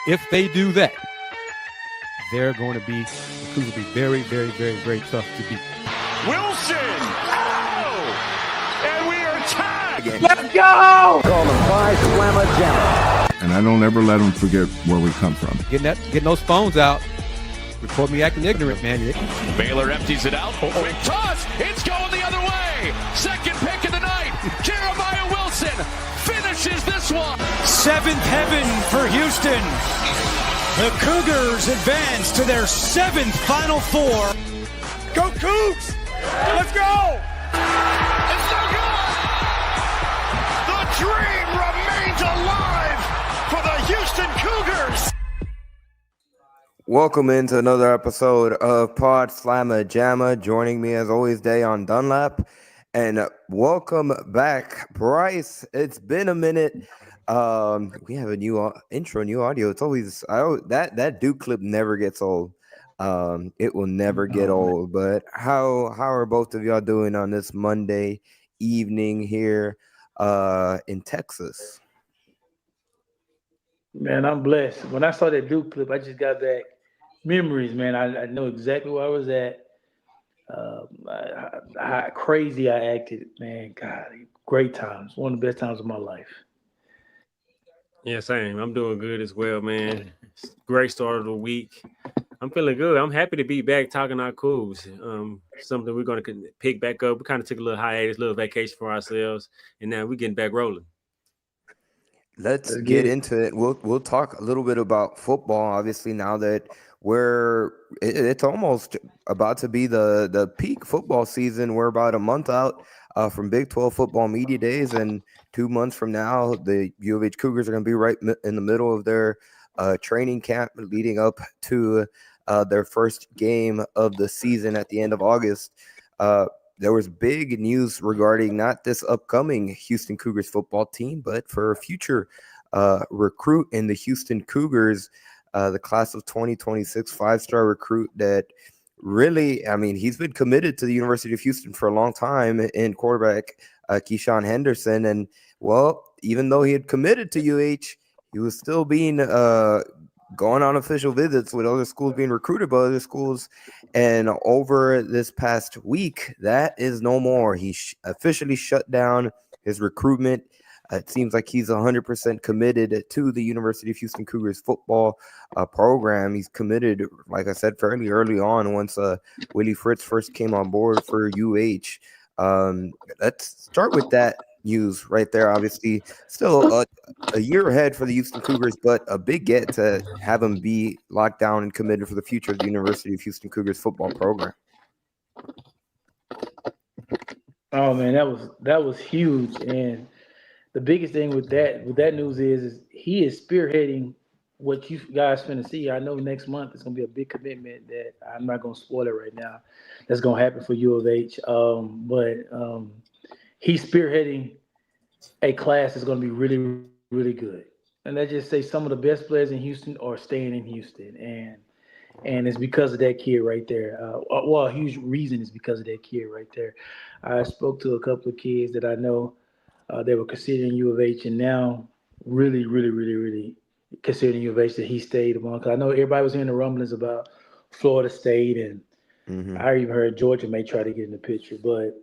If they do that, the Cougs will be very, very, very, very tough to beat. Wilson! Oh! And we are tied! Let's go! Call the Bryce Beall. And I don't ever let them forget where we come from. Getting those phones out. Record me acting ignorant, man. Baylor empties it out. Quick toss! It's going the other way! Second pick of the night! Jeremiah Wilson finishes this one! Seventh heaven for Houston. The Cougars advance to their seventh Final Four. Go Coogs! Let's go! It's so good! The dream remains alive for the Houston Cougars! Welcome into another episode of Pod Slamma Jamma. Joining me as always, Dayon Dunlap. And welcome back, Bryce. It's been a minute. We have a new intro, new audio. It's always that Duke clip never gets old. It will never get old. But how are both of y'all doing on this Monday evening here in Texas? Man, I'm blessed. When I saw that Duke clip, I just got back memories, man. I know exactly where I was at. How crazy I acted, man. God, great times. One of the best times of my life. Yeah, same. I'm doing good as well, man. Great start of the week. I'm feeling good. I'm happy to be back talking our Coogs. Something we're going to pick back up. We kind of took a little hiatus, a little vacation for ourselves, and now we're getting back rolling. Let's get into it. We'll talk a little bit about football. Obviously, now that it's almost about to be the peak football season. We're about a month out from Big 12 football media days, and 2 months from now, the U of H Cougars are going to be right in the middle of their training camp leading up to their first game of the season at the end of August. There was big news regarding not this upcoming Houston Cougars football team, but for a future recruit in the Houston Cougars, the class of 2026 five-star recruit that really, I mean, he's been committed to the University of Houston for a long time in quarterback Keyshawn Henderson. And, well, even though he had committed to UH, he was still being going on official visits with other schools, being recruited by other schools. And over this past week, that is no more. He officially shut down his recruitment. It seems like he's 100% committed to the University of Houston Cougars football program. He's committed, like I said, fairly early on once Willie Fritz first came on board for UH. Let's start with that news right there. Obviously, still a year ahead for the Houston Cougars, but a big get to have him be locked down and committed for the future of the University of Houston Cougars football program. Oh man, that was huge. And the biggest thing with that news is he is spearheading what you guys finna see. I know next month it's gonna be a big commitment that I'm not gonna spoil it right now. That's gonna happen for U of H. But he's spearheading a class that's gonna be really, really good. And let's just say some of the best players in Houston are staying in Houston, and it's because of that kid right there. A huge reason is because of that kid right there. I spoke to a couple of kids that I know. They were considering U of H, and now really, really, really, really considering U of H that he stayed among. Because I know everybody was hearing the rumblings about Florida State, and I even heard Georgia may try to get in the picture. But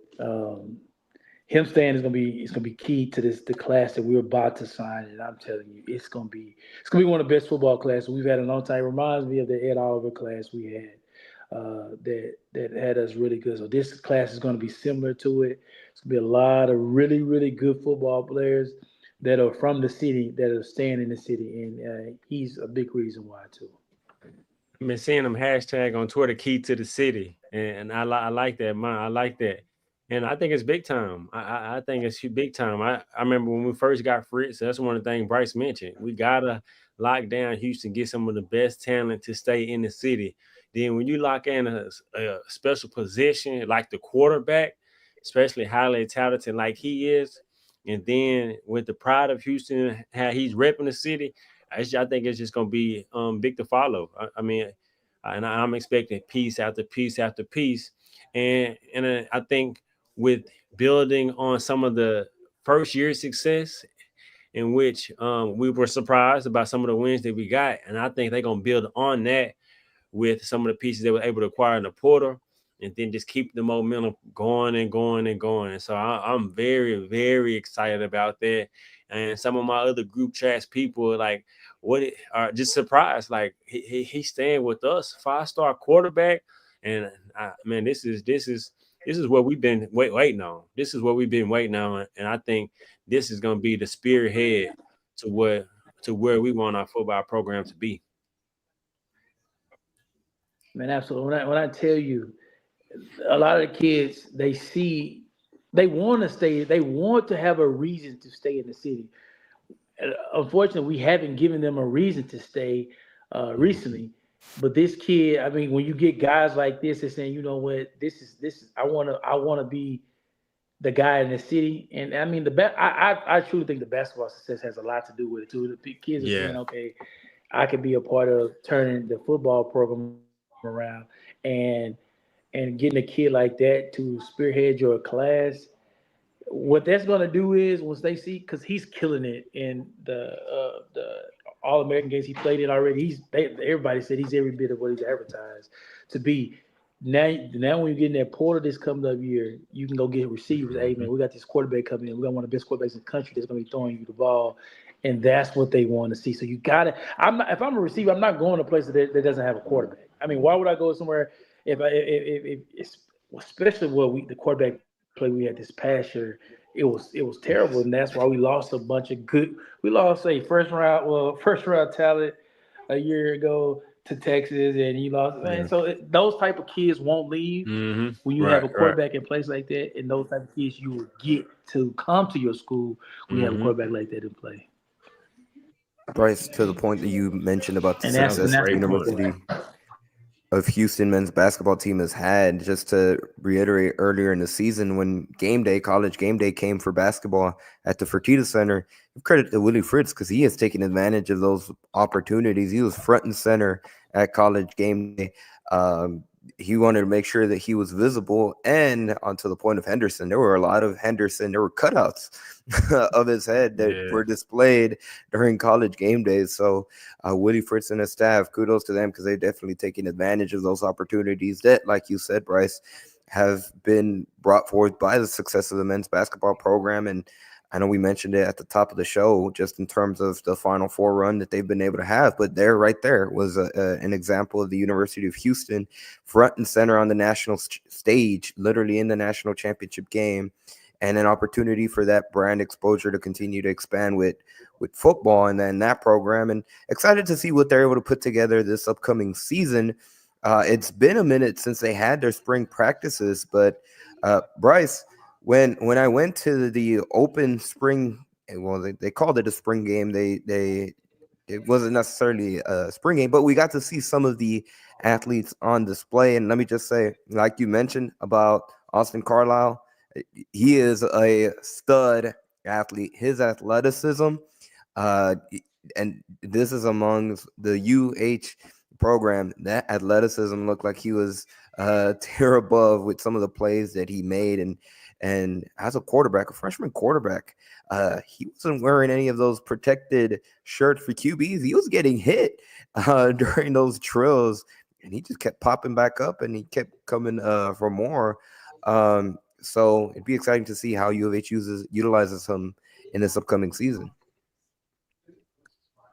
him staying is gonna be key to the class that we're about to sign. And I'm telling you, it's gonna be one of the best football classes we've had in a long time. It reminds me of the Ed Oliver class we had. That had us really good. So this class is going to be similar to it. It's going to be a lot of really, really good football players that are from the city, that are staying in the city, and he's a big reason why too. I've been seeing them hashtag on Twitter, key to the city, and I like that, man. I like that, and I think it's big time. I think it's big time. I remember when we first got Fritz. That's one of the things Bryce mentioned. We gotta lock down Houston, get some of the best talent to stay in the city. Then when you lock in a special position like the quarterback, especially highly talented like he is, and then with the pride of Houston, how he's repping the city, I think it's just going to be big to follow. I mean, and I'm expecting piece after piece after piece. And I think with building on some of the first year success in which we were surprised about some of the wins that we got. And I think they're going to build on that with some of the pieces they were able to acquire in the portal, and then just keep the momentum going and going and going. And so I'm very, very excited about that. And some of my other group chats people are just surprised. Like he's staying with us, 5-star quarterback. And man, this is what we've been waiting on. This is what we've been waiting on. And I think this is going to be the spearhead to where we want our football program to be. Man, absolutely. When I tell you, a lot of the kids, they want to stay. They want to have a reason to stay in the city. Unfortunately, we haven't given them a reason to stay recently. But this kid, I mean, when you get guys like this, they're saying, you know what, this is. I want to be the guy in the city. And I mean, I truly think the basketball success has a lot to do with it too. The kids are saying, okay, I could be a part of turning the football program around and getting a kid like that to spearhead your class. What that's going to do is once they see, because he's killing it in the All-American games he played in already. Everybody said he's every bit of what he's advertised to be. Now when you get in that portal this coming up year, you can go get receivers. Hey man, we got this quarterback coming in. We got one of the best quarterbacks in the country that's going to be throwing you the ball, and that's what they want to see. So you got to. If I'm a receiver, I'm not going to a place that doesn't have a quarterback. I mean, why would I go somewhere if especially the quarterback play we had this past year, it was terrible, and that's why we lost a bunch of good. We lost a first round talent a year ago to Texas, and he lost. Man, so those type of kids won't leave when you have a quarterback in place like that, and those type of kids you will get to come to your school when you have a quarterback like that in play. Bryce, to the point that you mentioned about the success the University of Houston men's basketball team has had, just to reiterate, earlier in the season when college game day came for basketball at the Fertitta Center, give credit to Willie Fritz because he has taken advantage of those opportunities. He was front and center at college game day. He wanted to make sure that he was visible. And onto the point of Henderson, there were a lot of there were cutouts of his head that were displayed during college game days. So Willie Fritz and his staff, kudos to them because they've definitely taken advantage of those opportunities that, like you said, Bryce, have been brought forth by the success of the men's basketball program. And I know we mentioned it at the top of the show, just in terms of the Final Four run that they've been able to have. But right there was an example of the University of Houston front and center on the national stage, literally in the national championship game, and an opportunity for that brand exposure to continue to expand with football and then that program. And excited to see what they're able to put together this upcoming season. It's been a minute since they had their spring practices, but Bryce, when I went to the open spring, well, they called it a spring game. It wasn't necessarily a spring game, but we got to see some of the athletes on display. And let me just say, like you mentioned about Austin Carlisle, he is a stud athlete. His athleticism, and this is amongst the UH program, that athleticism looked like he was tier above with some of the plays that he made. And as a freshman quarterback, he wasn't wearing any of those protected shirts for QBs. He was getting hit during those drills, and he just kept popping back up, and he kept coming for more. So it'd be exciting to see how U of H utilizes him in this upcoming season.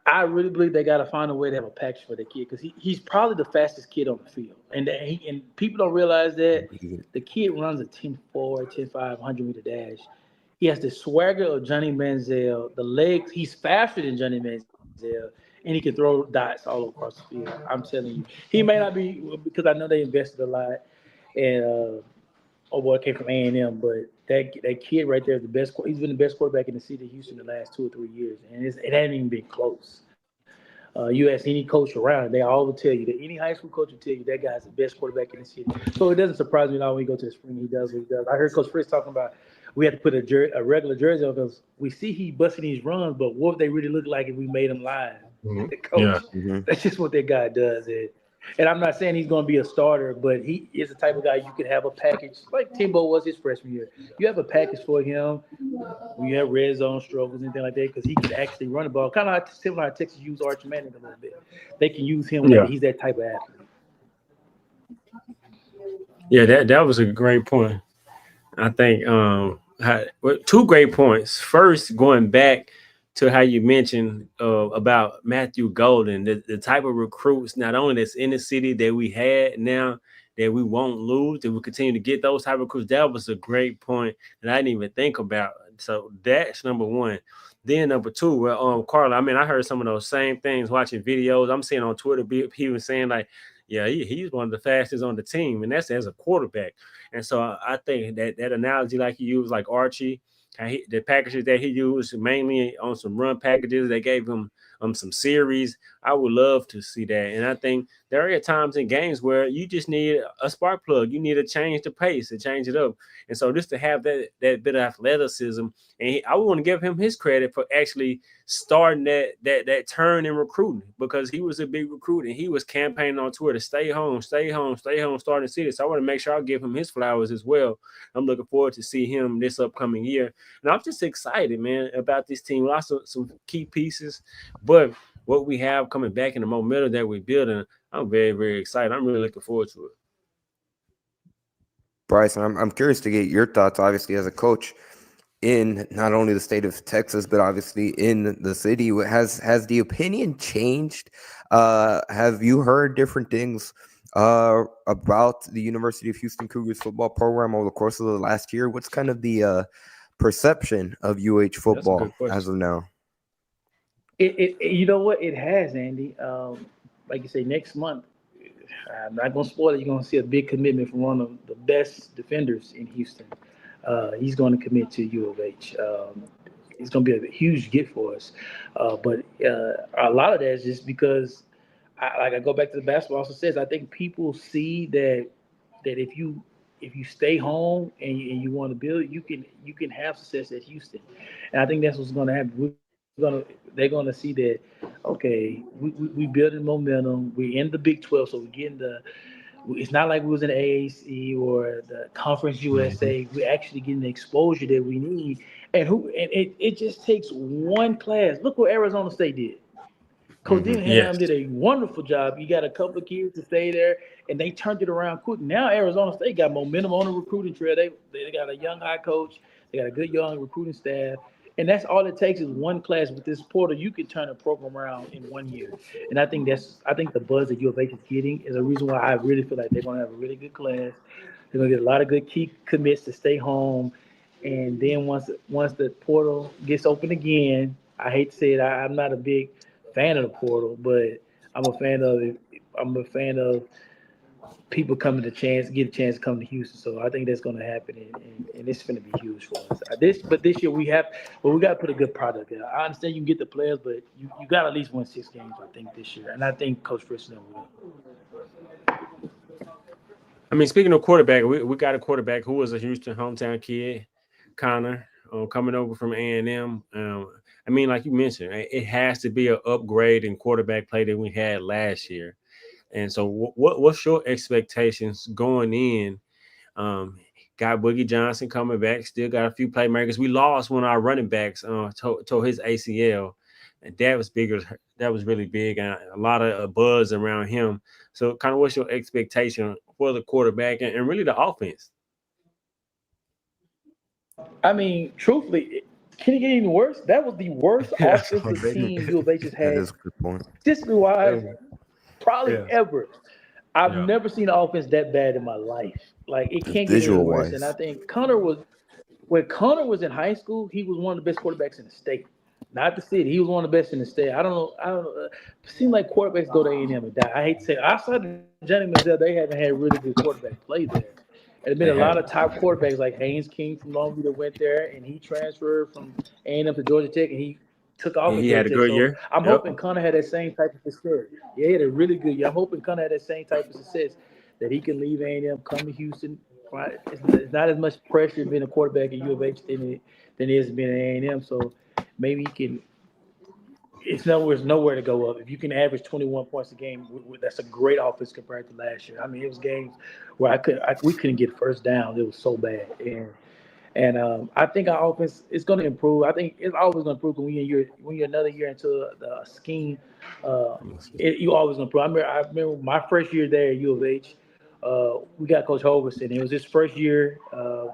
I really believe they got to find a way to have a package for the kid because he's probably the fastest kid on the field. And people don't realize that the kid runs a 10-4, 10-5, 100-meter dash. He has the swagger of Johnny Manziel, the legs. He's faster than Johnny Manziel, and he can throw dots all across the field. I'm telling you. He may not be – because I know they invested a lot, and came from A&M, but that kid right there is the best. He's been the best quarterback in the city of Houston the last 2 or 3 years, and it hasn't even been close. You ask any coach around, they all will tell you that any high school coach will tell you that guy's the best quarterback in the city. So it doesn't surprise me now when we go to the spring, he does what he does. I heard Coach Fritz talking about we have to put a regular jersey on because we see he busting these runs, but what would they really look like if we made him live? The coach, that's just what that guy does. And And I'm not saying he's going to be a starter, but he is the type of guy you could have a package like Timbo was his freshman year. You have a package for him when you have red zone struggles and anything like that because he can actually run the ball. Kind of like similar how Texas used Archie Manning a little bit. They can use him whenever he's that type of athlete. Yeah, that was a great point. I think two great points. First, going back to how you mentioned about Matthew Golden, the type of recruits not only that's in the city that we had now that we won't lose, that we continue to get those type of recruits. That was a great point that I didn't even think about. So that's number one. Then number two, well, Carla, I mean, I heard some of those same things watching videos. I'm seeing on Twitter, people saying like, yeah, he's one of the fastest on the team, and that's as a quarterback. And so I think that analogy, like you use, like Archie, the packages that he used mainly on some run packages, they gave him some series. I would love to see that. And I think there are times in games where you just need a spark plug. You need to change the pace and change it up. And so just to have that bit of athleticism, and I want to give him his credit for actually starting that turn in recruiting, because he was a big recruit and he was campaigning on Twitter, stay home, starting city. So I want to make sure I give him his flowers as well. I'm looking forward to see him this upcoming year. And I'm just excited, man, about this team. Lots of some key pieces, but what we have coming back in the momentum that we're building, I'm very, very excited. I'm really looking forward to it. Bryce, I'm curious to get your thoughts, obviously, as a coach in not only the state of Texas, but obviously in the city. Has the opinion changed? Have you heard different things about the University of Houston Cougars football program over the course of the last year? What's kind of the perception of UH football as of now? You know what? It has, Andy. Like you say, next month, I'm not going to spoil it. You're going to see a big commitment from one of the best defenders in Houston. He's going to commit to U of H. It's going to be a huge get for us. But a lot of that is just because, I go back to the basketball also says, I think people see that if you stay home and you want to build, you can have success at Houston. And I think that's what's going to happen. They're gonna see that, okay, we building momentum. We're in the Big 12, so we're getting it's not like we was in the AAC or the Conference USA. We're actually getting the exposure that we need. And it just takes one class. Look what Arizona State did. Coach Dillingham did a wonderful job. You got a couple of kids to stay there, and they turned it around quick. Now Arizona State got momentum on the recruiting trail. They got a young high coach. They got a good young recruiting staff. And that's all it takes is one class with this portal. You can turn a program around in 1 year. And I think the buzz that U of H is getting is a reason why I really feel like they're going to have a really good class. They're going to get a lot of good key commits to stay home. And then once the portal gets open again, I hate to say it, I'm not a big fan of the portal, but I'm a fan of it. I'm a fan of people get a chance to come to Houston. So I think that's going to happen, and it's going to be huge for us. But this year we got to put a good product there. I understand you can get the players, but you got to at least win 6 games, I think, this year. And I think Coach Frisson will. I mean, speaking of quarterback, we got a quarterback who was a Houston hometown kid, Connor, coming over from A&M. I mean, like you mentioned, it has to be an upgrade in quarterback play that we had last year. And so what's your expectations going in? Got Boogie Johnson coming back, still got a few playmakers. We lost one of our running backs to his ACL, and that was bigger. That was really big, and a lot of buzz around him. So kind of what's your expectation for the quarterback and really the offense? I mean, truthfully, can it get even worse? That was the worst offensive team U of H has had, statistically-wise, probably ever. I've never seen an offense that bad in my life. Like, it can't get any worse. And I think when Connor was in high school, he was one of the best quarterbacks in the state. Not the city. He was one of the best in the state. I don't know. It seems like quarterbacks go to A&M and die. I hate to say it. Outside of Johnny Manziel, they haven't had really good quarterback play there. There's been a lot of top quarterbacks like Haynes King from Longview that went there, and he transferred from A&M to Georgia Tech, and he took off. He had a good year. I'm hoping Connor had that same type of success. Yeah, he had a really good year. I'm hoping Connor had that same type of success, that he can leave A&M, come to Houston. It's not as much pressure being a quarterback at U of H than it is being at A&M. So maybe he can it's nowhere to go up. If you can average 21 points a game, that's a great offense compared to last year. I mean, it was games where we couldn't get first down. It was so bad, and I think our offense is going to improve. I think it's always going to improve when you're another year into the scheme. You always going to improve. I remember my first year there at U of H. We got Coach Holgerson. It was his first year.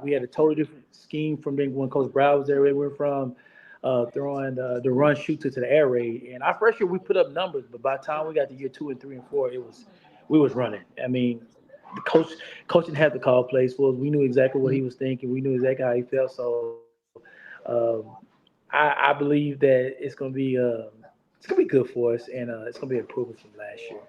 We had a totally different scheme from when Coach Brown was there. We were from throwing the run shoot to the air raid. And our first year we put up numbers, but by the time we got to year 2 and 3 and 4, we was running. I mean, the coaching had to call plays for us. We knew exactly what he was thinking. We knew exactly how he felt. So I believe that it's gonna be good for us, and it's gonna be improvement from last year.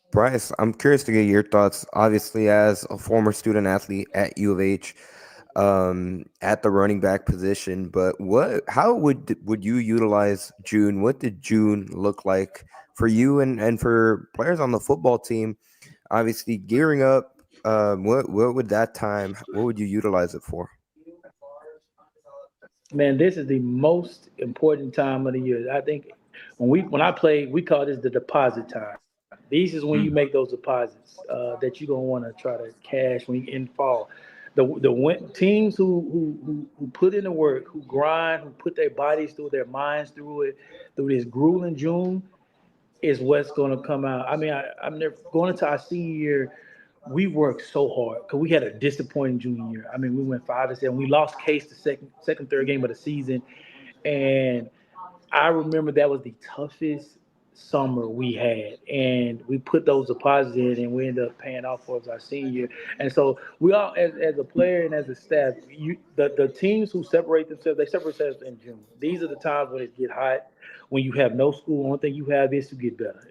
Bryce, I'm curious to get your thoughts. Obviously, as a former student athlete at U of H, at the running back position, but how would you utilize June? What did June look like for you and for players on the football team? Obviously, gearing up. What would you utilize it for? Man, this is the most important time of the year. I think when I play, we call this the deposit time. These is when you make those deposits that you're gonna want to try to cash when you in fall. Teams who put in the work, who grind, who put their bodies through, their minds through it, through this grueling June, is what's gonna come out. I mean, I'm never going into our senior year. We worked so hard because we had a disappointing junior year. I mean, we went 5-7. We lost Case the third game of the season, and I remember that was the toughest summer we had, and we put those deposits in, and we ended up paying off for us our senior year. And so we all, as a player and as a staff, the teams who separate themselves, they separate themselves in June. These are the times when it get hot, when you have no school. The only thing you have is to get better,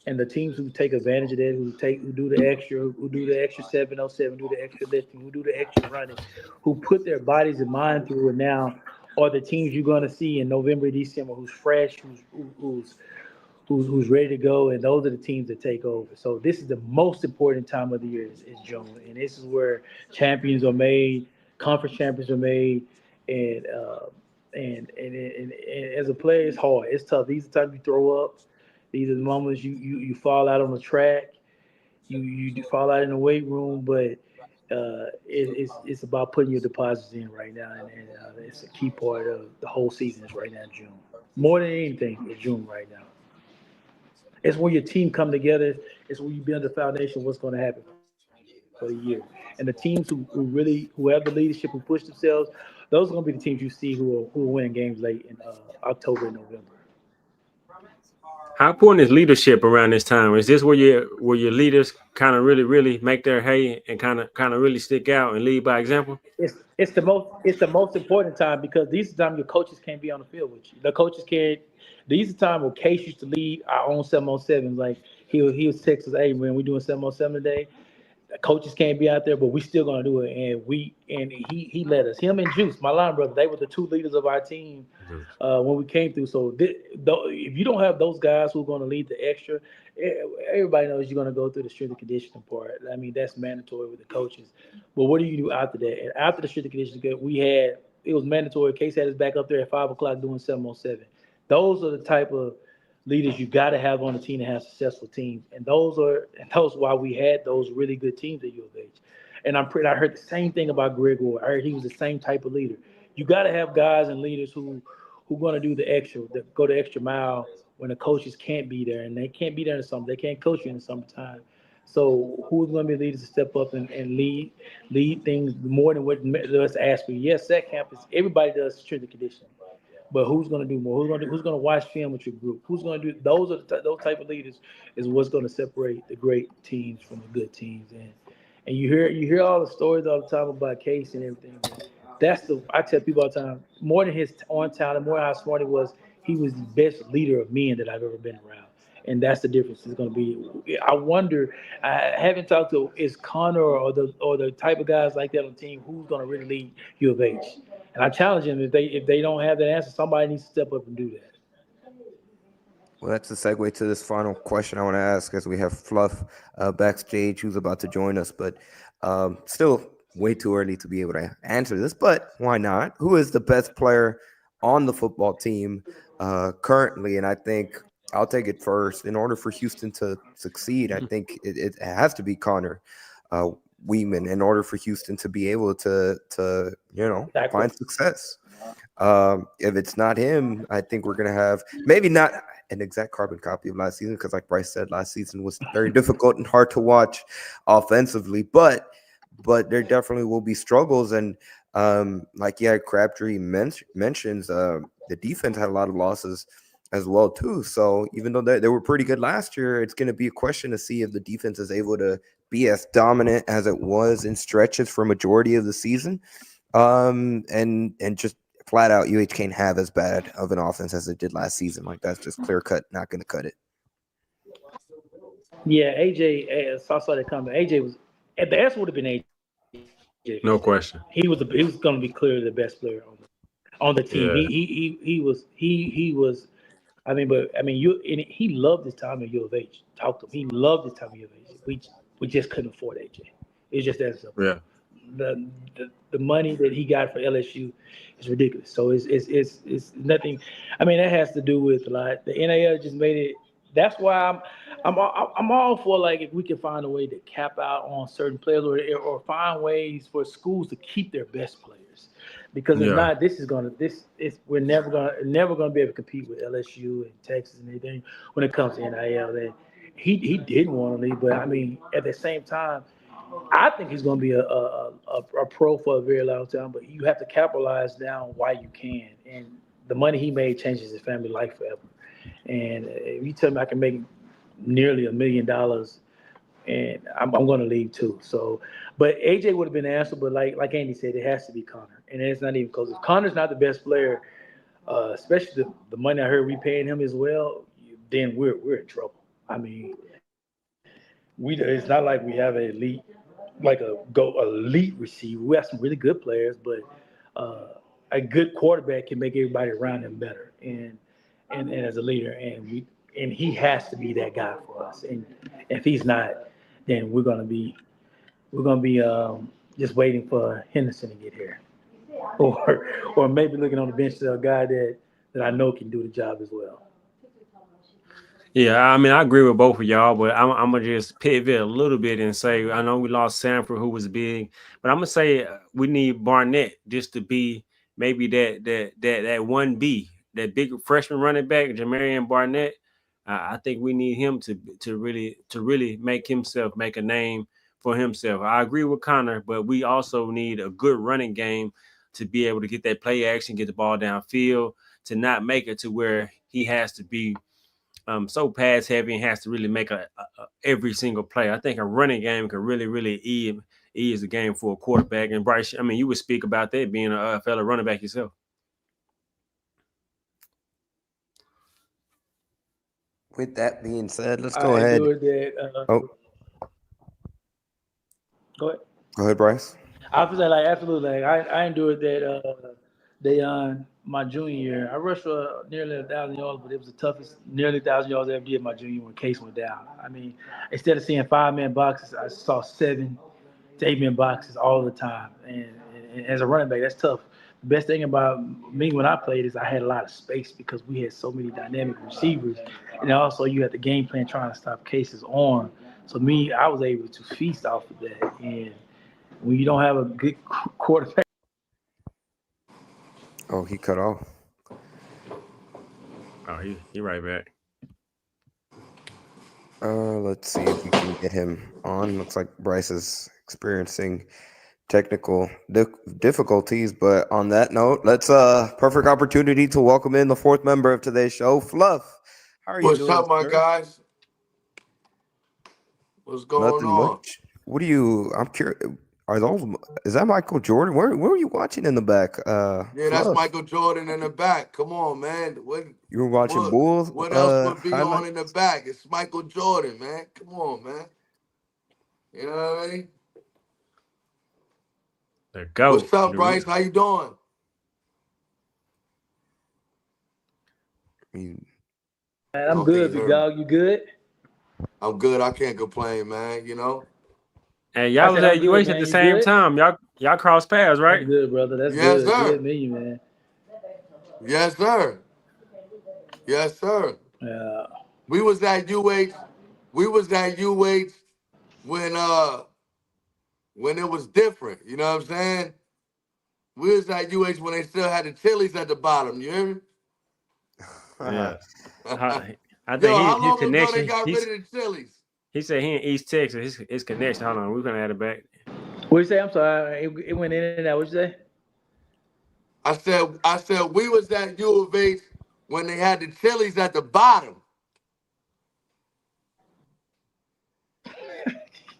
and the teams who take advantage of that, who do the extra 707, do the extra lifting, who do the extra running, who put their bodies and mind through it now, are the teams you're going to see in November, December, who's fresh, who's ready to go, and those are the teams that take over. So this is the most important time of the year is June, and this is where champions are made, conference champions are made, and as a player, it's hard, it's tough. These are the times you throw up. These are the moments you fall out on the track, you fall out in the weight room, but it's about putting your deposits in right now, and it's a key part of the whole season is right now in June. More than anything, it's June right now. It's when your team come together. It's when you build the foundation of what's going to happen for the year. And the teams who have the leadership, who push themselves, those are going to be the teams you see who will win games late in October and November. How important is leadership around this time? Is this where your leaders kind of really make their hay and kind of really stick out and lead by example? It's the most important time because these are the time your coaches can't be on the field with you. The coaches can't. These are the time where Case used to lead our own 7-on-7. Like he was text us, "Hey man, we doing 7-on-7 today." Coaches can't be out there, but we still gonna do it. And he led us. Him and Juice, my line brother, they were the two leaders of our team when we came through. So if you don't have those guys who are gonna lead the extra, everybody knows you're gonna go through the strength and conditioning part. I mean, that's mandatory with the coaches. But what do you do after that? And after the strength and conditioning, it was mandatory. Case had us back up there at 5:00 doing 7-on-7. Those are the type of leaders you got to have on the team to have successful teams, and those why we had those really good teams at U of H. And I heard the same thing about Greg Ward. I heard he was the same type of leader. You got to have guys and leaders who going to do the extra, that go the extra mile when the coaches can't be there, and they can't be there in the summer. They can't coach you in the summertime. So who's going to be leaders to step up and lead things more than what us ask for? Yes, that campus, everybody does strength and conditioning. But who's going to do more? Who's going to watch film with your group? Who's going to do those type of leaders is what's going to separate the great teams from the good teams. And you hear all the stories all the time about Case and everything. I tell people all the time, more than his on talent, more how smart he was the best leader of men that I've ever been around. And that's the difference. It's going to be. I wonder. I haven't talked to is Connor or the type of guys like that on the team who's going to really lead U of H. And I challenge them if they don't have that answer, somebody needs to step up and do that. Well, that's a segue to this final question I want to ask, as we have Fluff backstage who's about to join us. But still, way too early to be able to answer this, but why not? Who is the best player on the football team currently? And I think I'll take it first. In order for Houston to succeed, I think it has to be Connor Weeman in order for Houston to be able to find success. If it's not him, I think we're going to have maybe not an exact carbon copy of last season because, like Bryce said, last season was very difficult and hard to watch offensively. But there definitely will be struggles. And Crabtree mentions the defense had a lot of losses as well, too. So even though they were pretty good last year, it's going to be a question to see if the defense is able to be as dominant as it was in stretches for majority of the season. And just flat out, UH can't have as bad of an offense as it did last season. Like, that's just clear cut, not going to cut it. Yeah, AJ, I saw that coming. AJ was at the answer would have been AJ. No question. He was going to be clearly the best player on the team. Yeah. He was. He loved his time at U of H. Talk to him. He loved his time at U of H. We just couldn't afford AJ. It's just that simple. Yeah. The money that he got for LSU is ridiculous. So it's nothing. I mean, that has to do with a lot. The NAL just made it. That's why I'm all for, like, if we can find a way to cap out on certain players or find ways for schools to keep their best players, because if not, we're never gonna be able to compete with LSU and Texas and anything when it comes to NIL. That he didn't want to leave, but I mean, at the same time, I think he's going to be a pro for a very long time, but you have to capitalize now while you can. And the money he made changes his family life forever. And if you tell me I can make nearly $1 million, and I'm going to leave too. So, but AJ would have been the answer, but like Andy said, it has to be Connor. And it's not even close. If Connor's not the best player, especially the money I heard we paying him as well, then we're in trouble. I mean, it's not like we have an elite receiver. We have some really good players, but a good quarterback can make everybody around him better, and as a leader, and he has to be that guy for us. And if he's not, then we're gonna be just waiting for Henderson to get here, or maybe looking on the bench to a guy that I know can do the job as well. Yeah, I mean, I agree with both of y'all, but I'm gonna just pivot a little bit and say I know we lost Sanford, who was big, but I'm gonna say we need Barnett just to be maybe that 1B, that big freshman running back, Jamarian Barnett. I think we need him to really make a name for himself. I agree with Connor, but we also need a good running game to be able to get that play action, get the ball downfield, to not make it to where he has to be so pass heavy and has to really make a every single play. I think a running game can really ease the game for a quarterback. And Bryce, I mean, you would speak about that being a fellow running back yourself. With that being said, let's go ahead. Go ahead. Go ahead, Bryce. I was absolutely. I endured that Dayon my junior year. I rushed for nearly 1,000 yards, but it was the toughest nearly 1,000 yards I ever did my junior year when Case went down. I mean, instead of seeing 5-man boxes, I saw 7 to 8-man boxes all the time. And as a running back, that's tough. The best thing about me when I played is I had a lot of space because we had so many dynamic receivers. And also you had the game plan trying to stop Case's arm. So I was able to feast off of that. And when you don't have a good quarterback. Oh, he cut off. Oh, he right back. Let's see if we can get him on. Looks like Bryce is experiencing technical difficulties, but on that note, let's perfect opportunity to welcome in the 4th member of today's show, Fluff. How are you doing? What's up, my guys? What's going on? Much. What do you? I'm curious. Is that Michael Jordan? Where are you watching in the back? Yeah, that's Fluff. Michael Jordan in the back. Come on, man. You were watching Bulls? What else would be highlights? on in the back? It's Michael Jordan, man. Come on, man. You know what I mean? There go. What's up, Bryce? How you doing? Man, I'm good, big dog. You good? I'm good. I can't complain, man. You know. Hey, y'all was at UH at the same time. Y'all crossed paths, right? That's good, brother. That's Yes, good. sir. Good meeting, man. Yes, sir. Yes, sir. Yeah. We was at UH. We was at UH when it was different. You know what I'm saying? We was at UH when they still had the Chili's at the bottom. You hear me? Yeah. I think how his long ago connection. they got rid of the Chili's? He said he in East Texas. His connection. Hold on, we're gonna add it back. What you say? I'm sorry. It went in and out. What you say? I said we was at U of H when they had the Chili's at the bottom.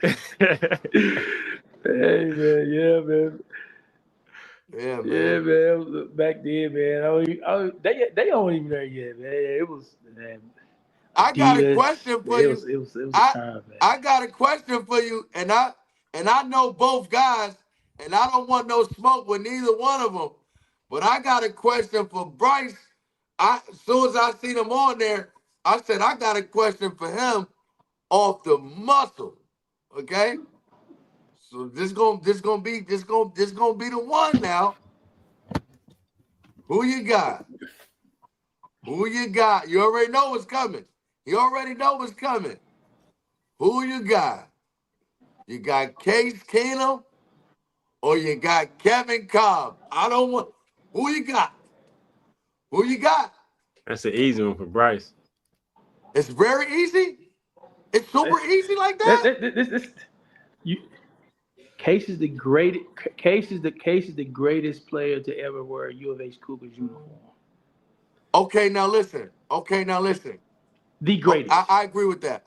Hey man, yeah man. Yeah, man. Yeah, man. Back then, man. They don't even there yet, man. It was. Man, I got a question for you. It was a time, man. I got a question for you, and I know both guys, and I don't want no smoke with neither one of them. But I got a question for Bryce. As soon as I seen him on there, I said I got a question for him off the muscle. Okay? So this gonna be the one now. Who you got? Who you got? You already know what's coming. You already know what's coming. Who you got? You got Case Keenum or you got Kevin Cobb? I don't want. Who you got? Who you got? That's an easy one for Bryce. It's very easy. It's super easy like that. Case is the greatest. Case is the greatest player to ever wear a U of H Cougars uniform. Okay, now listen. The greatest. I agree with that.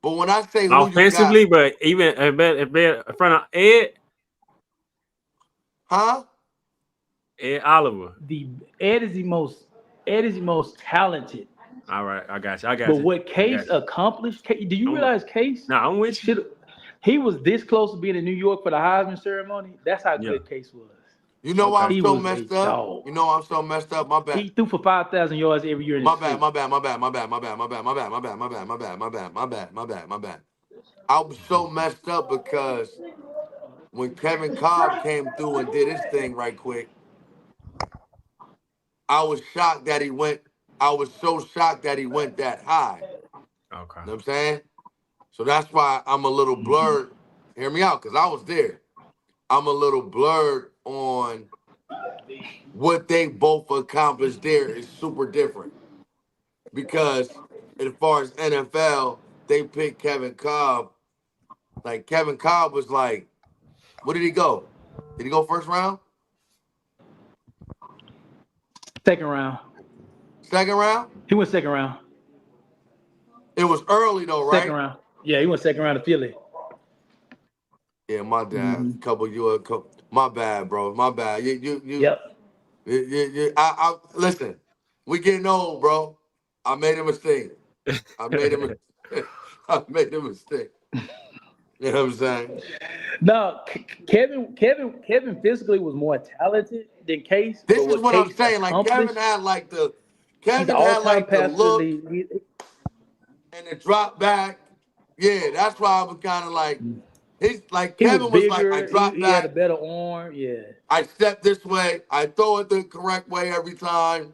But when I say who Offensively, you got, but even in front of Ed. Huh? Ed Oliver. Ed is the most talented. All right, I got you. But what Case accomplished, do you realize Case? No, I'm with you. He was this close to being in New York for the Heisman ceremony. That's how good Case was. You know why I'm so messed up? Dog. You know why I'm so messed up? My bad. He threw for 5,000 yards every year. My bad. I was so messed up because when Kevin Cobb came through and did his thing right quick, I was shocked that he went. I was so shocked that he went that high. Okay. You know what I'm saying? So that's why I'm a little blurred. Hear me out, because I was there. I'm a little blurred on what they both accomplished there is super different. Because as far as NFL, they picked Kevin Cobb. Like, Kevin Cobb was like, where did he go? Did he go first round? Second round. Second round? He went second round. It was early though, right? Second round. Yeah, he went second round to Philly. Yeah, my dad. My bad, bro. My bad. Yep. I listen. We getting old, bro. I made a mistake. I made a mistake. You know what I'm saying? No, Kevin physically was more talented than Case. This is what I'm saying. Like Kevin had like the look and the drop back. Yeah, that's why I was kind of like. He's like Kevin was like, I dropped back. He had a better arm. Yeah. I step this way. I throw it the correct way every time.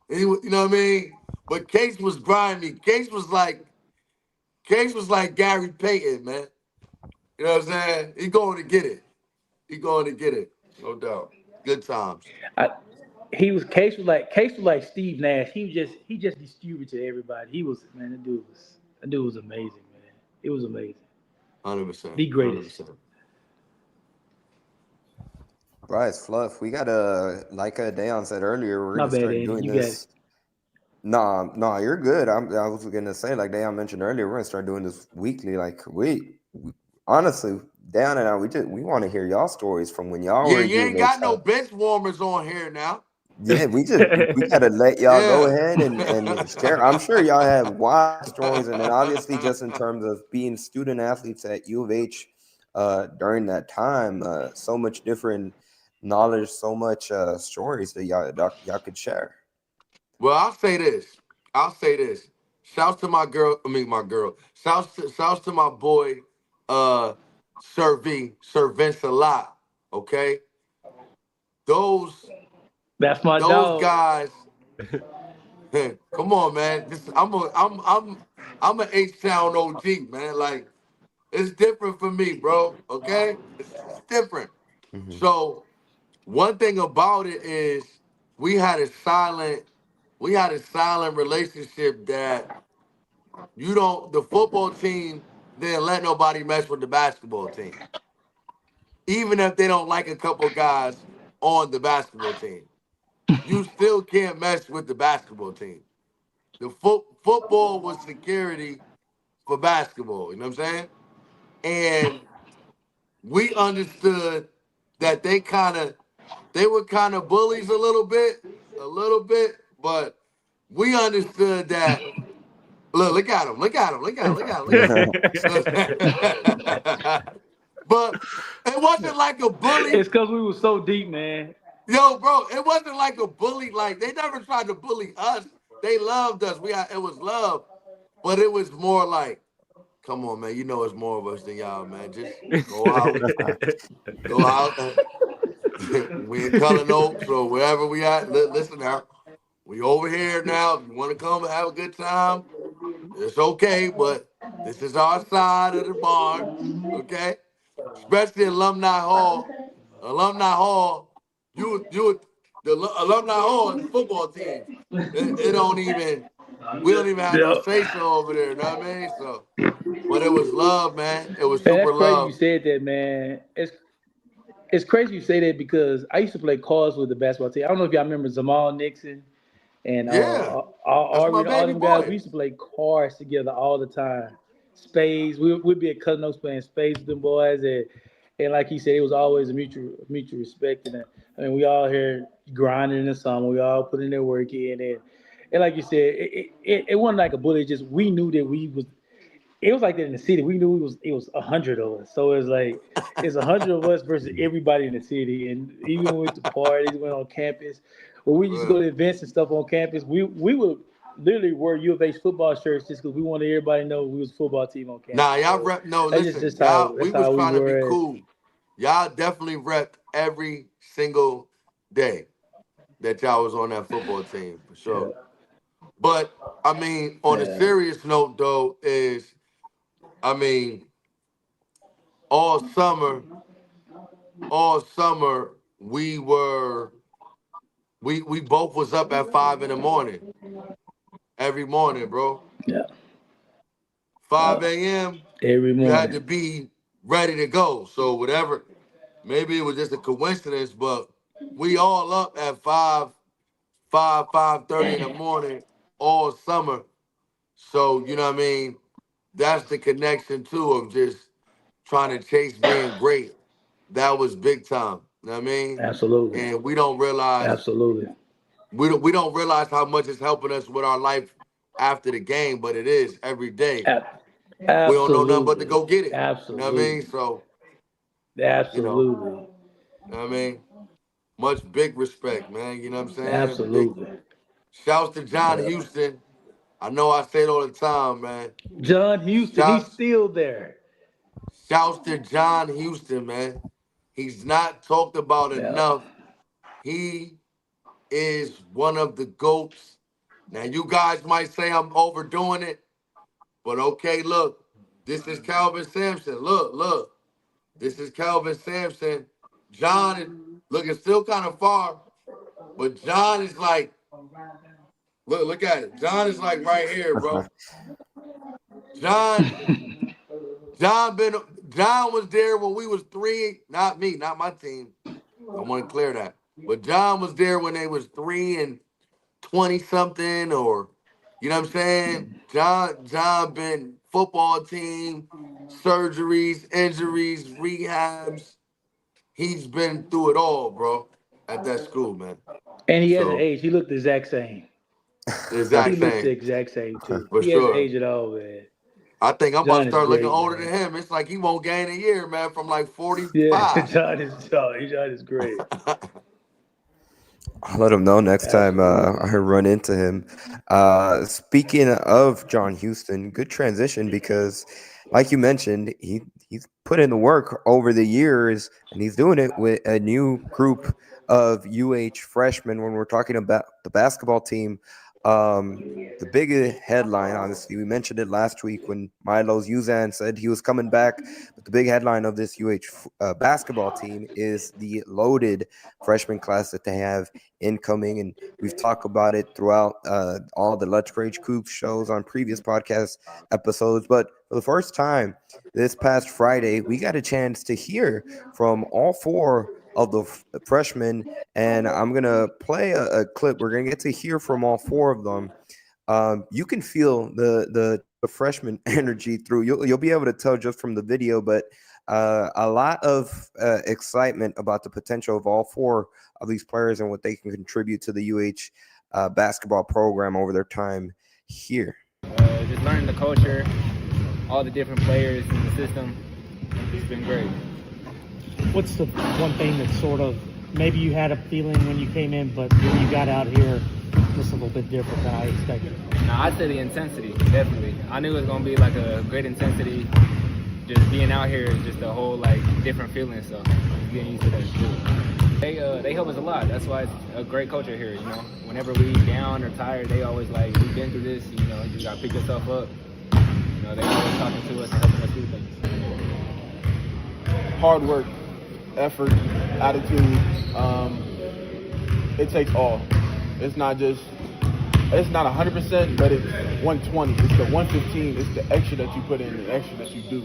You know what I mean? But Case was grimy. Case was like Gary Payton, man. You know what I'm saying? He going to get it. No doubt. Good times. Case was like Steve Nash. He just distributed to everybody. That dude was amazing, man. It was amazing. 100%. The greatest. 100%. Bryce, Fluff, we gotta, like Dayon said earlier, we're gonna start doing this. No, you're good. I was gonna say, like Dayon mentioned earlier, we're gonna start doing this weekly. Like we honestly, Dayon and I, we want to hear y'all stories from when y'all were. Yeah, you ain't got no bench warmers on here now. Yeah, we gotta let y'all go ahead and share. I'm sure y'all have wild stories, and then obviously just in terms of being student athletes at U of H during that time, so much different knowledge, so much stories that y'all could share. Well, I'll say this. Shouts to my girl. Shouts to my boy, servants a lot. Okay, those That's my those dog. guys. Come on, man. I'm an H-Town OG, man. Like, it's different for me, bro. Okay, it's different. Mm-hmm. So one thing about it is we had a silent relationship that the football team didn't let nobody mess with the basketball team, even if they don't like a couple guys on the basketball team. You still can't mess with the basketball team. The football was security for basketball. You know what I'm saying? And we understood that they were kind of bullies a little bit, but we understood that. Look at him, look at him. But it wasn't like a bully. It's because we were so deep, man. Yo, bro, it wasn't like a bully. Like, they never tried to bully us. They loved us. It was love, but it was more like, come on, man. You know it's more of us than y'all, man. Just go out. Go out. We in Cullen Oaks or wherever we at. Listen now. We over here now. If you want to come and have a good time, it's okay, but this is our side of the barn, okay? Especially Alumni Hall. Alumni Hall, the Alumni Hall is the football team. We don't even have no say-so over there, you know what I mean? So, but it was love, man. It was Man, super that's crazy love. you said that, man. It's crazy you say that because I used to play cards with the basketball team. I don't know if y'all remember Zamal Nixon and Yeah, that's my all baby them guys. boy. We used to play cards together all the time. Spades. We'd be at Cousin Oaks playing spades with them boys, and like he said, it was always a mutual respect. And I mean, we all here grinding in the summer. We all putting their work in, and like you said, it wasn't like a bully. Just we knew that we was. It was like that in the city. We knew it was 100 of us. So it was like it's 100 of us versus everybody in the city. And even when we went to parties, went on campus, when we used to go to events and stuff on campus, we would literally wear U of H football shirts just because we wanted everybody to know we was a football team on campus. Nah, y'all So rep. No, that's listen, just y'all. that's We was how we trying to be were. cool. Y'all definitely repped every single day that y'all was on that football team for sure. Yeah. But I mean, on a serious note, though, all summer we both was up at 5 a.m. every morning, bro. Yeah. 5 a.m. Every morning. You had to be ready to go. So whatever, maybe it was just a coincidence, but we all up at 5:30 in the morning all summer. So, you know what I mean? That's the connection too of just trying to chase being great. That was big time. You know what I mean? Absolutely. And we don't realize we don't realize how much it's helping us with our life after the game, but it is every day. We don't know nothing but to go get it. Absolutely. You know what I mean? So absolutely. You know what I mean? Much big respect, man. You know what I'm saying? Absolutely. Shouts to John Houston. I know I say it all the time, man. John Houston, he's still there. Shouts to John Houston, man. He's not talked about enough. He is one of the GOATs. Now, you guys might say I'm overdoing it, but okay, look. This is Calvin Sampson. Look. This is Calvin Sampson. John is looking still kind of far, but John is like, look at it. John is like right here, bro. John was there when we was 3, not me, not my team. I want to clear that. But John was there when they was 3 and 20 something, or you know what I'm saying? John been football team, surgeries, injuries, rehabs. He's been through it all, bro, at that school, man. And he hasn't aged. He looked the exact same. He looked the exact same too. For he hasn't aged at all, man. I think I'm about to start looking great, older man. than him. It's like he won't gain a year, man, from like 45. Yeah, John is great. I'll let him know next time I run into him. Speaking of John Houston, good transition because, like you mentioned, he's put in the work over the years, and he's doing it with a new group of freshmen. When we're talking about the basketball team, the big headline, honestly, we mentioned it last week when Milo's Uzan said he was coming back. But the big headline of this basketball team is the loaded freshman class that they have incoming, and we've talked about it throughout all the Let's Rage Coogs shows on previous podcast episodes. But for the first time this past Friday, we got a chance to hear from all four of the freshmen, and I'm gonna play a clip. We're gonna get to hear from all four of them. You can feel the freshman energy through. You'll be able to tell just from the video, but a lot of excitement about the potential of all four of these players and what they can contribute to the basketball program over their time here. Just learning the culture, all the different players in the system. It's been great. What's the one thing that sort of maybe you had a feeling when you came in, but when you got out here, just a little bit different than I expected? No, I'd say the intensity, definitely. I knew it was going to be like a great intensity. Just being out here is just a whole like different feeling, so I'm getting used to that too. They help us a lot. That's why it's a great culture here, you know. Whenever we down or tired, they always like, we've been through this, you know, you just got to pick yourself up. You know, they always talking to us and helping us do things. Hard work, effort, attitude. It takes all. It's not 100%, but it's 120. It's the 115. It's the extra that you put in, the extra that you do.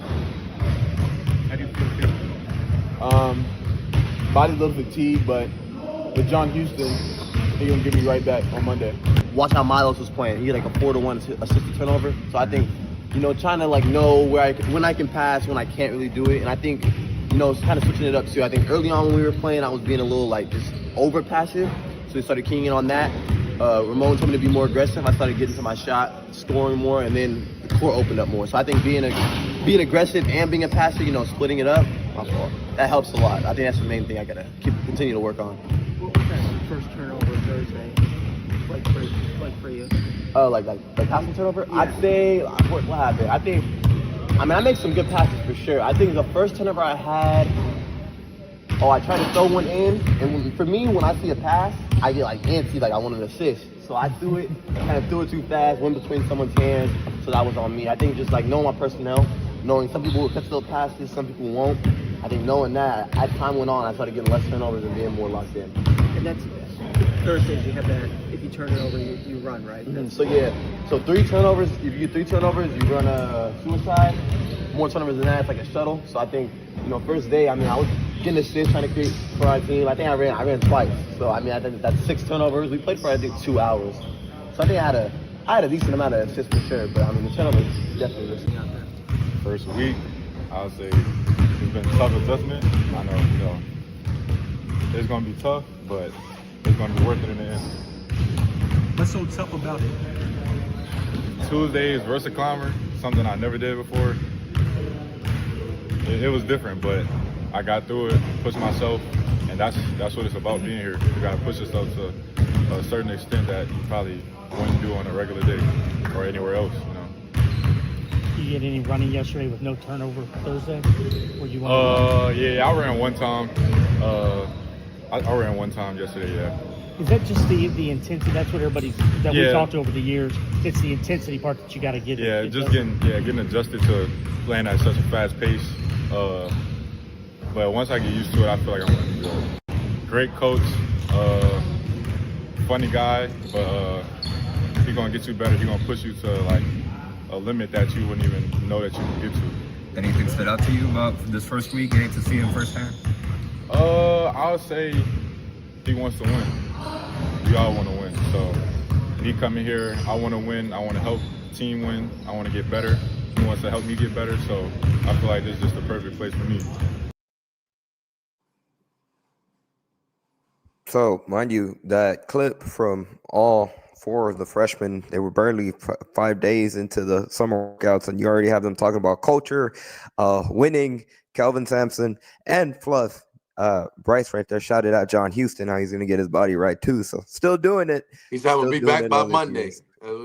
How do you feel? Body a little fatigued, but with John Houston, he's gonna give me right back on Monday. Watch how Milos was playing. He had like a 4-to-1 assist to turnover. So I think, you know, trying to like know when I can pass, when I can't really do it, and I think, you know, it's kind of switching it up too. I think early on when we were playing, I was being a little like just over passive, so we started keying in on that. Ramon told me to be more aggressive. I started getting to my shot, scoring more, and then the court opened up more. So I think being aggressive and being a passer, you know, splitting it up, that helps a lot. I think that's the main thing I gotta continue to work on. What was that first turnover Thursday like for you? Like passing turnover? Yeah. I'd say what happened? I make some good passes for sure. I think the first turnover I had, I tried to throw one in, and for me, when I see a pass, I get like antsy, like I want an assist. So I threw it too fast, went between someone's hands, so that was on me. I think just like knowing my personnel, knowing some people will catch those passes, some people won't. I think knowing that, as time went on, I started getting less turnovers and being more locked in. And that's Thursdays, you have that, if you turn it over, you run, right? Mm-hmm. So 3 turnovers, if you get 3 turnovers, you run a suicide. More turnovers than that, it's like a shuttle. So I think, you know, first day, I was getting assists, trying to create for our team. I think I ran twice. So I think that's 6 turnovers. We played for, I think, 2 hours. So I think I had a decent amount of assists for sure, but the turnovers definitely missing out there. First week, I would say it's been a tough adjustment. I know, you know, it's going to be tough, but it's going to be worth it in the end. What's so tough about it? Tuesday is versus climber, something I never did before. It was different, but I got through it, pushed myself, and that's what it's about being here. You got to push yourself to a certain extent that you probably wouldn't do on a regular day or anywhere else, you know. Did you get any running yesterday with no turnover Thursday? Yeah, I ran one time. I ran one time yesterday, yeah. Is that just the intensity? That's what we talked over the years. It's the intensity part that you got to get. Yeah, getting adjusted to playing at such a fast pace. But once I get used to it, I feel like I'm going to be good. Great coach, funny guy, but he's going to get you better. He's going to push you to like a limit that you wouldn't even know that you could get to. Anything stood out to you about this first week, getting to see him firsthand? I would say he wants to win. We all want to win. So me coming here, I want to win. I want to help the team win. I want to get better. He wants to help me get better. So I feel like this is just the perfect place for me. So, mind you, that clip from all 4 of the freshmen, they were barely 5 days into the summer workouts, and you already have them talking about culture, winning, Kelvin Sampson, and Fluff Bryce right there shouted out John Houston, how he's going to get his body right too. So still doing it. He's having to be back by Monday.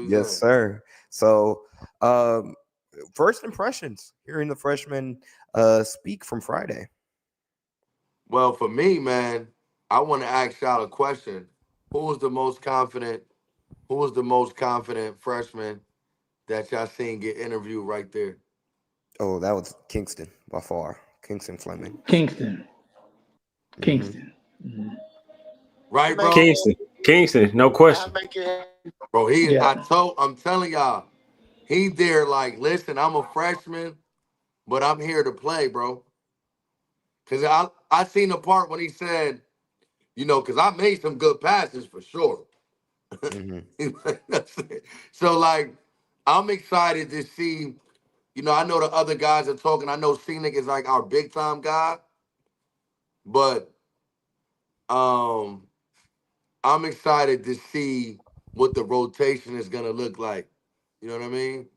Yes, sir. So first impressions, hearing the freshman speak from Friday. Well, for me, man, I want to ask y'all a question. Who was the most confident freshman that y'all seen get interviewed right there? Oh, that was Kingston by far. Kingston Fleming. Kingston. Mm-hmm. Right, bro? Kingston, no question. Bro, I'm telling y'all, he's there like, listen, I'm a freshman, but I'm here to play, bro. Because I seen the part when he said, because I made some good passes for sure. So, like, I'm excited to see, I know the other guys are talking. I know Scenic is like our big time guy, but I'm excited to see what the rotation is going to look like. You know what I mean?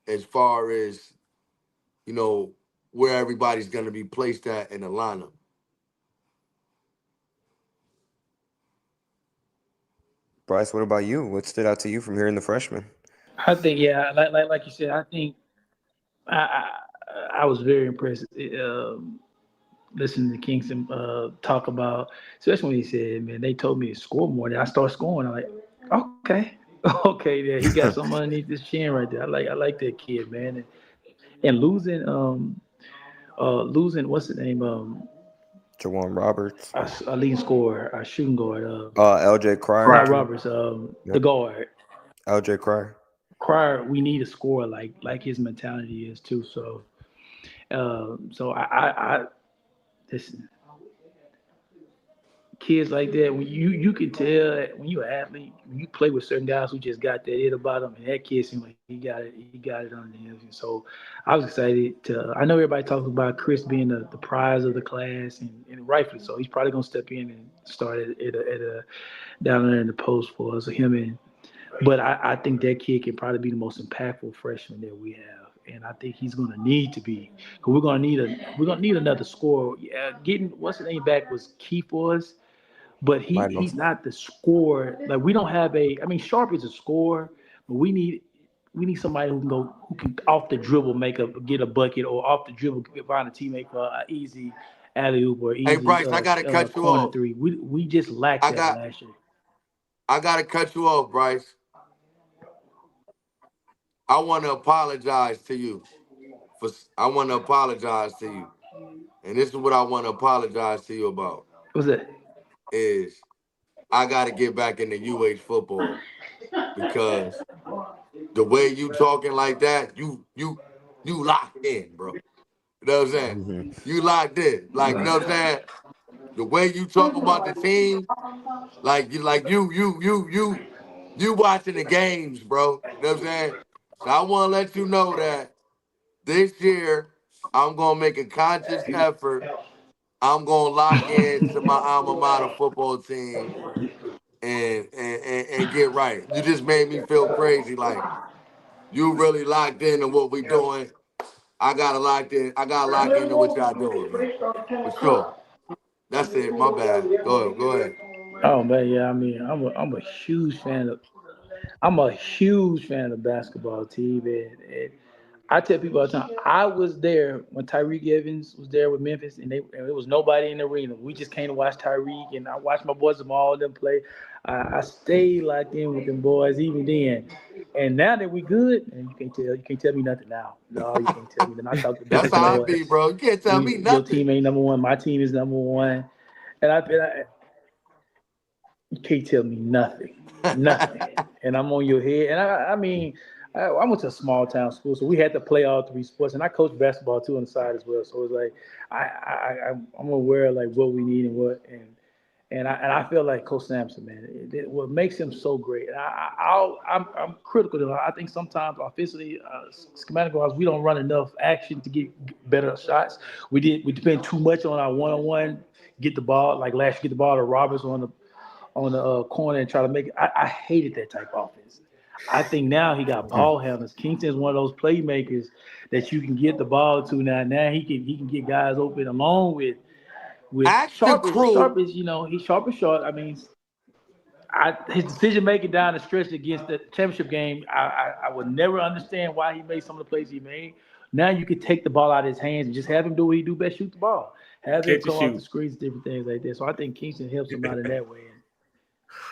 As far as, where everybody's going to be placed at in the lineup. Bryce, what about you? What stood out to you from hearing the freshman? I think, like you said, I think I was very impressed listening to Kingston talk about, especially when he said, man, they told me to score more. Then I start scoring. I'm like, okay, yeah, he got something underneath his chin right there. I like that kid, man. And losing, what's his name? Jawan Roberts. A leading scorer, a shooting guard. LJ Cryer. Not Roberts, the guard. LJ Cryer. Cryer, we need a scorer like his mentality is too. So, I listen. Kids like that, when you can tell when you're an athlete, when you play with certain guys who just got that it about them, and that kid seemed like he got it on him. And so I was excited to. I know everybody talks about Chris being the prize of the class, and rightfully so. He's probably gonna step in and start at a down there in the post for us, But I think that kid can probably be the most impactful freshman that we have, and I think he's going to need to be, because we're going to need another scorer. Yeah, getting what's his name back was key for us, but he's not the scorer. Like, we don't have Sharp is a scorer, but we need somebody who can off the dribble get a bucket, or off the dribble find a teammate for an easy alley-oop or easy. Hey Bryce, I gotta cut you off. Three. We just lacked that last year. I gotta cut you off, Bryce. I want to apologize to you. And this is what I want to apologize to you about. What's that? Is I got to get back into UH football, because the way you talking like that, you locked in, bro. You know what I'm saying? You locked in. Like, you know what I'm saying? The way you talk about the team, you watching the games, bro. You know what I'm saying? So I want to let you know that this year I'm going to make a conscious effort. I'm going to lock into my alma mater football team and get right. You just made me feel crazy. Like, you really locked into what we doing. I got to lock into what y'all doing, man. For sure. That's it. My bad. Go ahead. Oh man, yeah. I mean, I'm a huge fan of the basketball team, and I tell people all the time, I was there when Tyreek Evans was there with Memphis, and there was nobody in the arena. We just came to watch Tyreek, and I watched my boys Jamal and them play. I stayed locked in with them boys even then. And now that we good, and you can't tell me nothing now. No, you can't tell me nothing. I talk to That's how I be, bro. You can't tell me nothing. Your team ain't number one. My team is number one. And you can't tell me nothing. And I'm on your head. And I went to a small town school, so we had to play all three sports. And I coached basketball too on the side as well. So it's like I'm aware of like what we need and what and I feel like Coach Sampson, man, what makes him so great. I'm critical to him. I think sometimes offensively, schematic-wise, we don't run enough action to get better shots. We depend too much on our one-on-one, get the ball, like last year, get the ball to Roberts on the corner and try to make it. I hated that type of offense. I think now he got ball handlers. Kingston's one of those playmakers that you can get the ball to now. Now he can get guys open along with with Ask the Sharp crew. is, he's sharp and short. I mean, his decision making down the stretch against the championship game, I would never understand why he made some of the plays he made. Now you could take the ball out of his hands and just have him do what he do best, shoot the ball. Have him Catch and come off the shoot. screens, different things like that. So I think Kingston helps him out in that way. And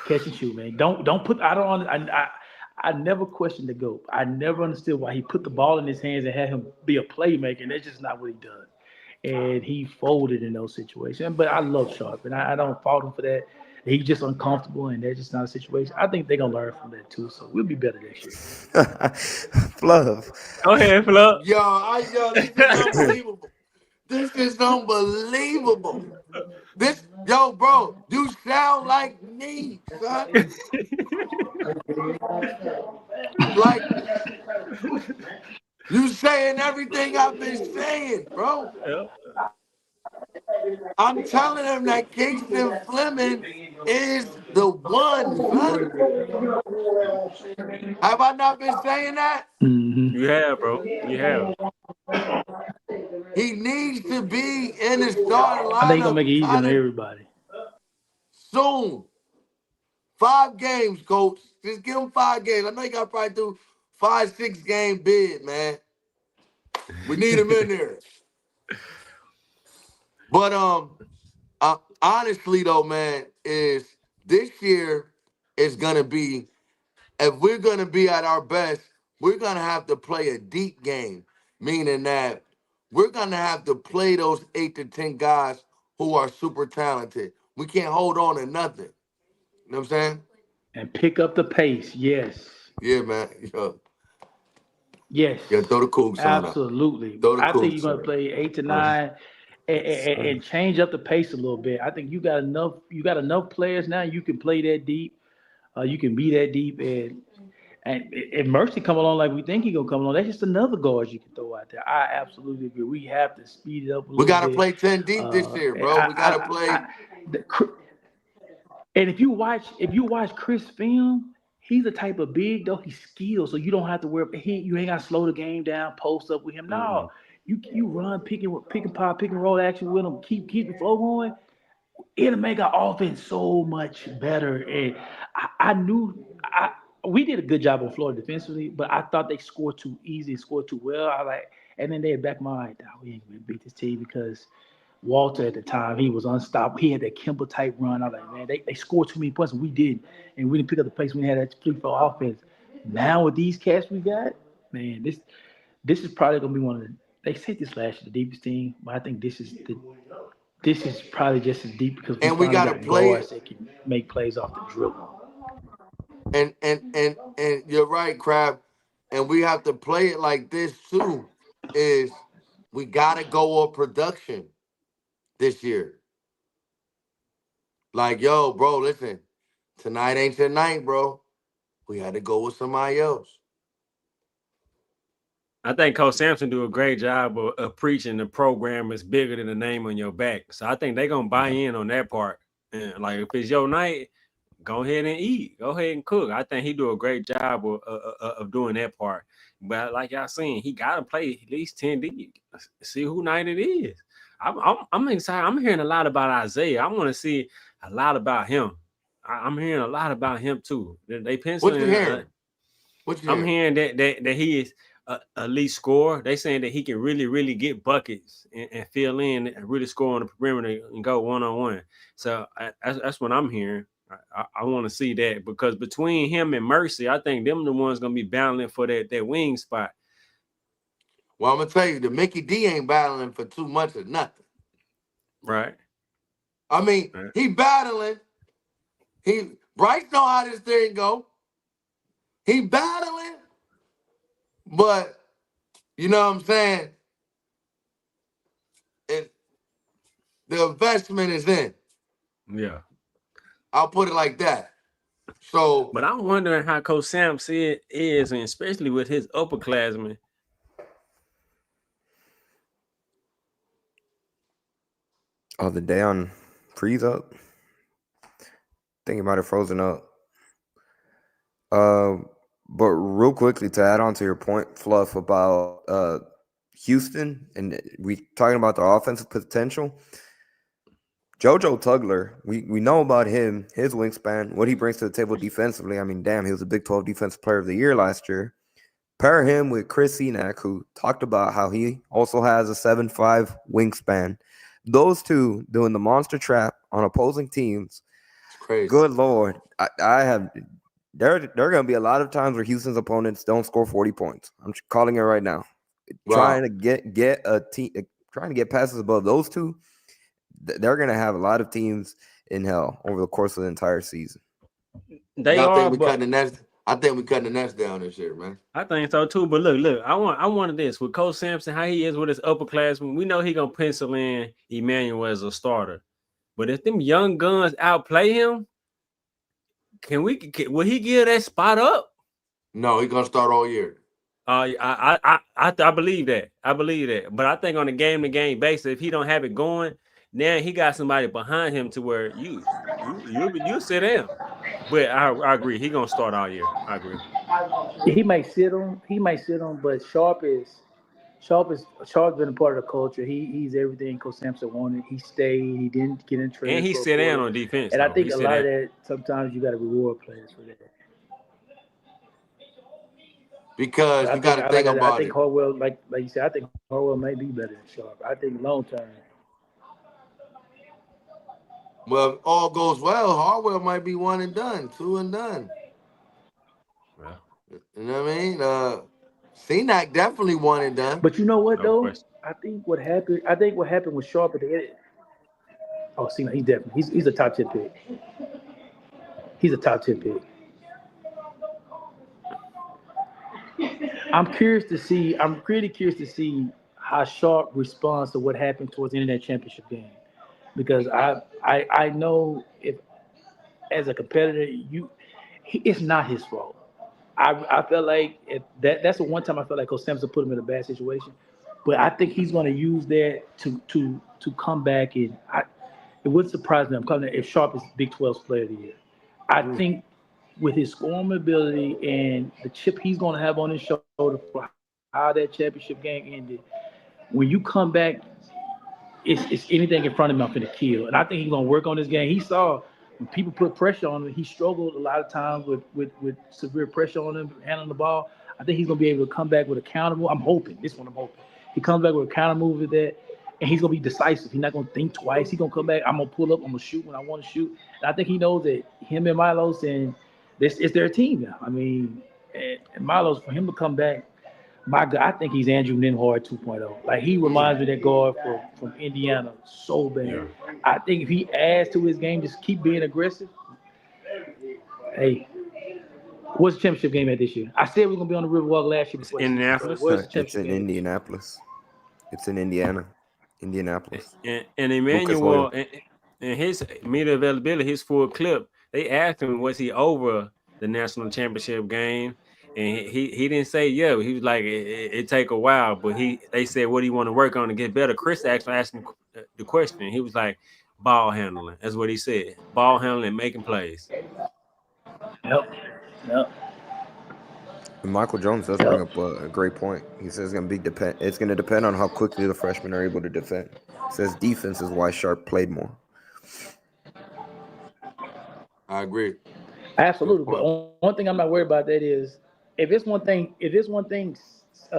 catch and shoot, man. Don't put. I never questioned the GOAT. I never understood why he put the ball in his hands and had him be a playmaker. And that's just not what he does. And he folded in those situations. But I love Sharp, and I don't fault him for that. He's just uncomfortable, and that's just not a situation. I think they're going to learn from that, too. So we'll be better next year. Fluff. Go ahead, Fluff. Yo, this is unbelievable. This is unbelievable. Bro, you sound like me, son. Like, you saying everything I've been saying, bro. I'm telling him that Kingston Fleming is the one, son. Have I not been saying that? Mm-hmm. You have, bro. You have. He needs to be in the starting lineup. I think he's going to make it easy on everybody. Soon. 5 games, coach. Just give him 5 games. I know you got to probably do 5-6 game bid, man. We need him in there. But honestly though, man, is this year is gonna be, if we're gonna be at our best, we're gonna have to play a deep game, meaning that we're gonna have to play those 8 to 10 guys who are super talented. We can't hold on to nothing. You know what I'm saying? And pick up the pace, yes. Yeah, man. Yo. Yes. Yeah, throw the Coogs on. Absolutely. I think you're going to play 8 to 9 and change up the pace a little bit. I think you got enough players now. You can play that deep. You can be that deep. And if Mercy come along like we think he's going to come along, that's just another guard you can throw out there. I absolutely agree. We have to speed it up a little bit. We got to play 10 deep this year, bro. We got to play. And if you watch Chris film, he's the type of big though. He's skilled, so you don't have to worry. You ain't got to slow the game down, post up with him. No, you run pick and pop, pick and roll action with him. Keep the flow going. It'll make our offense so much better. And we did a good job on Florida defensively, but I thought they scored too easy, scored too well. And then they had back my mind, we ain't gonna beat this team because Walter at the time, he was unstoppable. He had that Kimball type run. I was like, man, they scored too many points, and we didn't. And we didn't pick up the pace when we had that free-flow offense. Now with these cats we got, man, this is probably gonna be one of the. They said this last year, the deepest team, but I think this is probably just as deep because we got to play guards that can make plays off the dribble. And you're right, Crab. And we have to play it like this too. Is we got to go on production this year. Like, yo, bro, listen, tonight ain't your night, bro. We had to go with somebody else. I think Coach Sampson do a great job of preaching the program is bigger than the name on your back. So I think they're going to buy in on that part. And like, if it's your night, go ahead and eat. Go ahead and cook. I think he do a great job of doing that part. But like y'all saying, he got to play at least 10 deep. See who night it is. I'm excited. I'm hearing a lot about Isaiah. I want to see a lot about him. I'm hearing a lot about him too. They penciling. What you hearing? I'm hearing that he is a lead scorer. They saying that he can really, really get buckets and fill in and really score on the perimeter and go one-on-one. So that's what I'm hearing. I want to see that because between him and Mercy, I think them the ones going to be battling for that wing spot. Well, I'm going to tell you, the Mickey D ain't battling for too much of nothing. Right. I mean, he battling. Bryce know how this thing go. He battling. But, you know what I'm saying? The investment is in. Yeah. I'll put it like that. So, but I'm wondering how Coach Sam said is, and especially with his upperclassmen. Oh, the Dayon freeze up. Think about it frozen up. But real quickly to add on to your point, Fluff, about Houston, and we talking about the offensive potential. JoJo Tugler, we know about him, his wingspan, what he brings to the table defensively. I mean, damn, he was a Big 12 Defensive Player of the Year last year. Pair him with Chris Enack, who talked about how he also has a 7'5" wingspan. Those two doing the monster trap on opposing teams. It's crazy. Good Lord. There are going to be a lot of times where Houston's opponents don't score 40 points. I'm calling it right now. Wow. Trying to get passes above those two, they're going to have a lot of teams in hell over the course of the entire season. I think we cutting the nets down this year, man. I think so too. But look, I wanted this with Coach Sampson, how he is with his upperclassmen. We know he gonna pencil in Emmanuel as a starter. But if them young guns outplay him, will he give that spot up? No, he's gonna start all year. I believe that. But I think on a game-to-game basis, if he don't have it going, now he got somebody behind him to where you sit down. But I agree, he gonna start all year. I agree. He might sit on, but Sharp been a part of the culture. He's everything Coach Sampson wanted. He stayed. He didn't get in trouble. And he sit down on defense. And I think a lot of that, sometimes you got to reward players for that. Because you got to think about it. I think Harwell, like you said, I think Harwell may be better than Sharp. I think long term. Well, if all goes well, Harwell might be 1 and done, 2 and done. Well, you know what I mean? CNAC definitely 1 and done. But you know what though? I think what happened with Sharp at the end. Oh, CNAC, he's a top 10 pick. He's a top 10 pick. I'm pretty curious to see how Sharp responds to what happened towards the end of that championship game. Because I know if as a competitor, it's not his fault. I felt like that's the one time I felt like Coach Sampson put him in a bad situation. But I think he's going to use that to come back, and it wouldn't surprise me. I'm calling it if Sharp is Big 12's Player of the Year. I think with his scoring ability and the chip he's going to have on his shoulder for how that championship game ended, when you come back, it's anything in front of him I'm finna kill. And I think he's going to work on this game. He saw when people put pressure on him, he struggled a lot of times with severe pressure on him, handling the ball. I think he's going to be able to come back with a counter move. I'm hoping. He comes back with a counter move with that, and he's going to be decisive. He's not going to think twice. He's going to come back. I'm going to pull up. I'm going to shoot when I want to shoot. And I think he knows that him and Milos, and this is their team now. I mean, and Milos, for him to come back, my God, I think he's Andrew Nembhard 2.0. Like, he reminds me of that guard from Indiana so bad. Yeah. I think if he adds to his game, just keep being aggressive. Hey, what's the championship game at this year? I said we are going to be on the Riverwalk last year. It's Indianapolis. It's in Indianapolis. It's in Indianapolis. And Emmanuel and his media availability, his full clip, they asked him, was he over the national championship game? And he didn't say yeah. He was like, it take a while, but they said, what do you want to work on to get better? Chris actually asked him the question. He was like, ball handling. That's what he said. Ball handling and making plays. Yep. And Michael Jones does bring up a great point. He says it's going to depend on how quickly the freshmen are able to defend. He says defense is why Sharp played more. I agree. Absolutely. But one thing I'm not worried about that is if it's one thing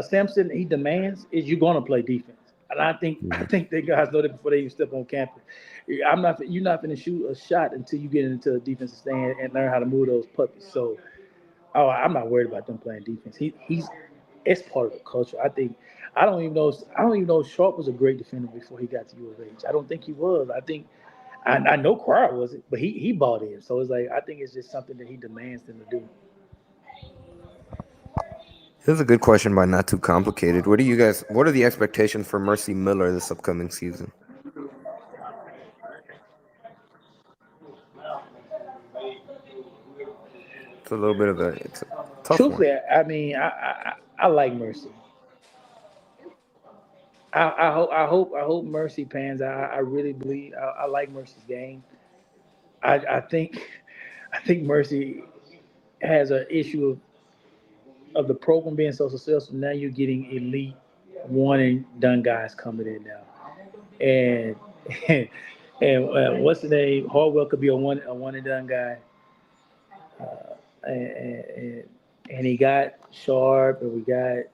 Sampson he demands is you're going to play defense. And I think they guys know that before they even step on campus. You're not going to shoot a shot until you get into a defensive stand and learn how to move those puppies. So, I'm not worried about them playing defense. It's part of the culture. I don't even know Sharp was a great defender before he got to U of H. I don't think he was. I know Crowd wasn't, but he bought in. So it's like I think it's just something that he demands them to do. Here's a good question, but not too complicated. What are the expectations for Mercy Miller this upcoming season? It's a little bit of a tough Truthfully, one. I mean, I like Mercy. I hope Mercy pans. I really believe I like Mercy's game. I think Mercy has an issue of the program being so successful. Now you're getting elite one and done guys coming in now, and And what's the name? Hardwell could be a one and done guy. And he got Sharp, and we got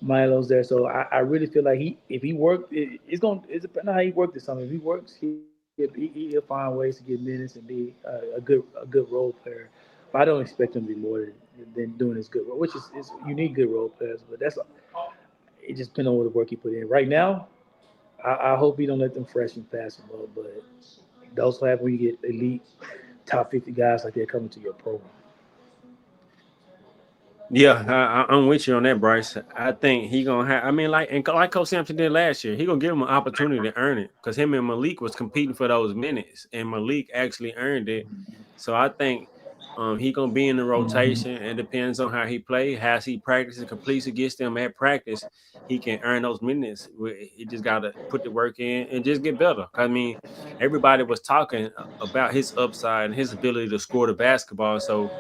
Milo's there. So I really feel like if he worked, it's depending on how he worked this summer. If he works, he'll find ways to get minutes and be a good role player. But I don't expect him to be more than doing his good role, which is you need good role players. But it just depends on what the work he put in. Right now, I hope he don't let them freshmen pass him up. But those happen when you get elite top 50 guys like that coming to your program. Yeah, I'm with you on that, Bryce. I think he gonna have. I mean, like Coach Sampson did last year, he gonna give him an opportunity to earn it because him and Malik was competing for those minutes, and Malik actually earned it. So I think he gonna be in the rotation. It depends on how he plays, how he practices, completes against them at practice. He can earn those minutes. He just gotta put the work in and just get better. I mean, everybody was talking about his upside and his ability to score the basketball. So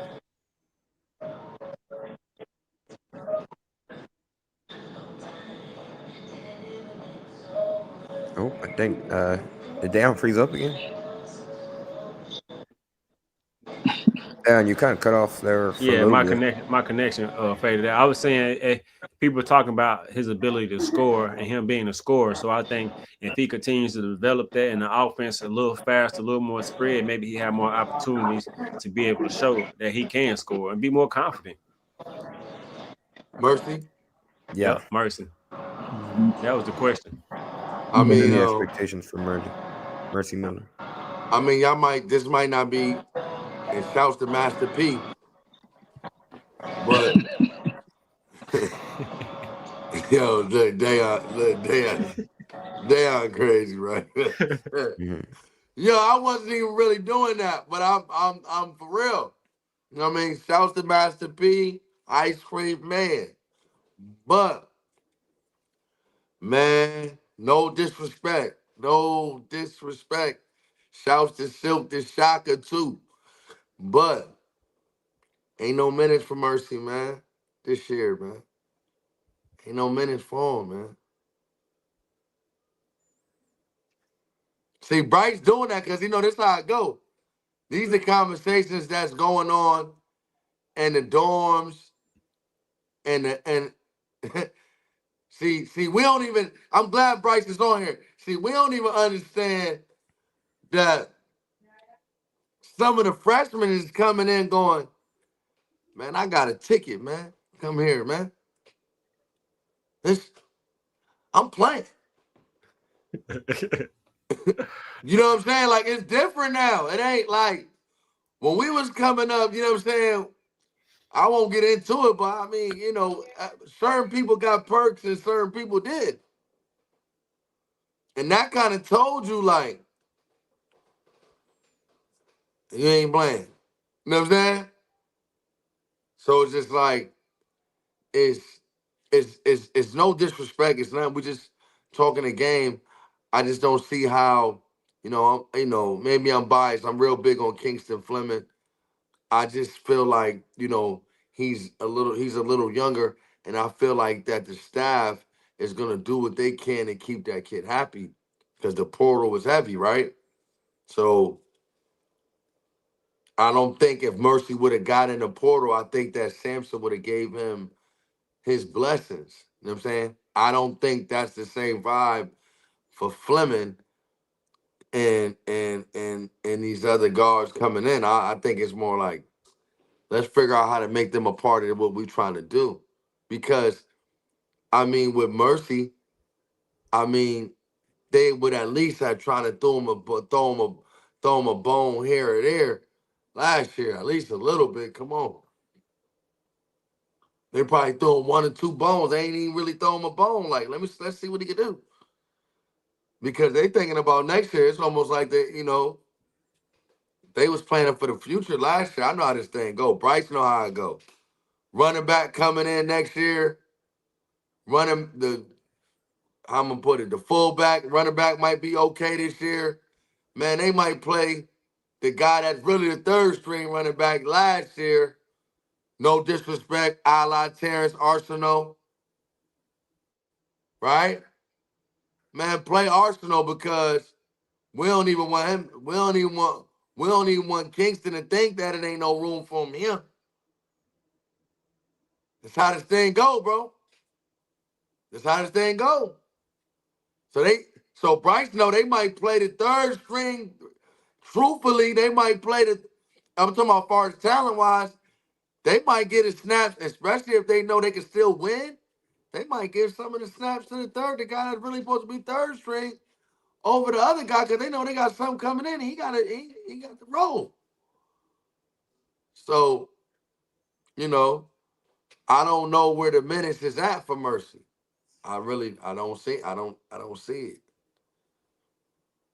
Oh, I think did Dayon freeze up again? Dayon, you kind of cut off there for a yeah, little bit. my connection faded out. I was saying people were talking about his ability to score and him being a scorer. So I think if he continues to develop that in the offense a little faster, a little more spread, maybe he have more opportunities to be able to show that he can score and be more confident. Mercy. Yeah. Yep, Mercy. That was the question. I What are mean, the expectations for Mercy Miller? I mean, this might not be, and shouts to Master P, but yo, look, Dayon crazy, right? Yo, I wasn't even really doing that, but I'm for real. You know what I mean? Shouts to Master P, Ice Cream Man. But man, no disrespect. No disrespect. Shouts to Silk the Shocker too. But ain't no minutes for Mercy, man. This year, man. Ain't no minutes for him, man. See, Bryce doing that because this how it go. These are conversations that's going on in the dorms and see, we don't even, I'm glad Bryce is on here. See, we don't even understand that some of the freshmen is coming in going, man, I got a ticket, man. Come here, man. I'm playing. You know what I'm saying? Like, it's different now. It ain't like when we was coming up, you know what I'm saying? I won't get into it, but I mean, certain people got perks and certain people did. And that kind of told you, like, you ain't playing. You know what I'm saying? So it's just like, it's no disrespect. It's not, we just talking a game. I just don't see how, maybe I'm biased. I'm real big on Kingston Fleming. I just feel like, he's a little younger, and I feel like that the staff is gonna do what they can to keep that kid happy because the portal was heavy, right? So I don't think if Mercy would have got in the portal, I think that Sampson would have gave him his blessings. You know what I'm saying? I don't think that's the same vibe for Fleming and these other guards coming in. I think it's more like, let's figure out how to make them a part of what we're trying to do. Because, I mean, with Mercy, I mean, they would at least have tried to throw him a bone here or there last year, at least a little bit. Come on. They probably threw him 1 or 2 bones. They ain't even really throw him a bone. Like, let's see what he can do. Because they thinking about next year. It's almost like they was planning for the future last year. I know how this thing go. Bryce know how it go. Running back coming in next year. I'm gonna put it, the fullback, running back might be okay this year. Man, they might play the guy that's really the third string running back last year. No disrespect, a la Terrence Arsenault. Right? Man, play Arsenal because We don't even want him. We don't even want Kingston to think that it ain't no room for him here. That's how this thing go, bro. That's how this thing go. So Bryce, they might play the third string. Truthfully, they might play I'm talking about as far as talent-wise, they might get his snaps, especially if they know they can still win. They might give some of the snaps to the third, the guy that's really supposed to be third string, over the other guy, because they know they got something coming in. He got to roll. So, I don't know where the minutes is at for Mercy. I don't see it.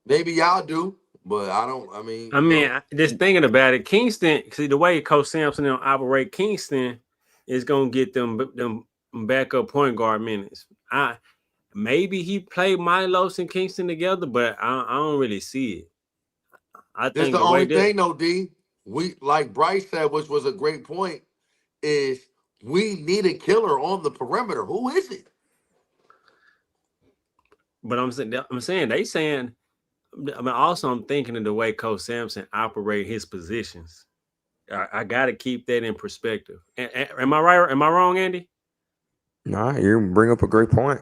Maybe y'all do, but I don't. I mean, just thinking about it, Kingston. See the way Coach Sampson operate, Kingston is gonna get them backup point guard minutes. Maybe he played Milos and Kingston together, but I don't really see it. I think the only thing, though, D. We like Bryce said, which was a great point, is we need a killer on the perimeter. Who is it? But I'm saying. Also, I'm thinking of the way Coach Sampson operate his positions. I got to keep that in perspective. Am I right? Am I wrong, Andy? Nah, you bring up a great point.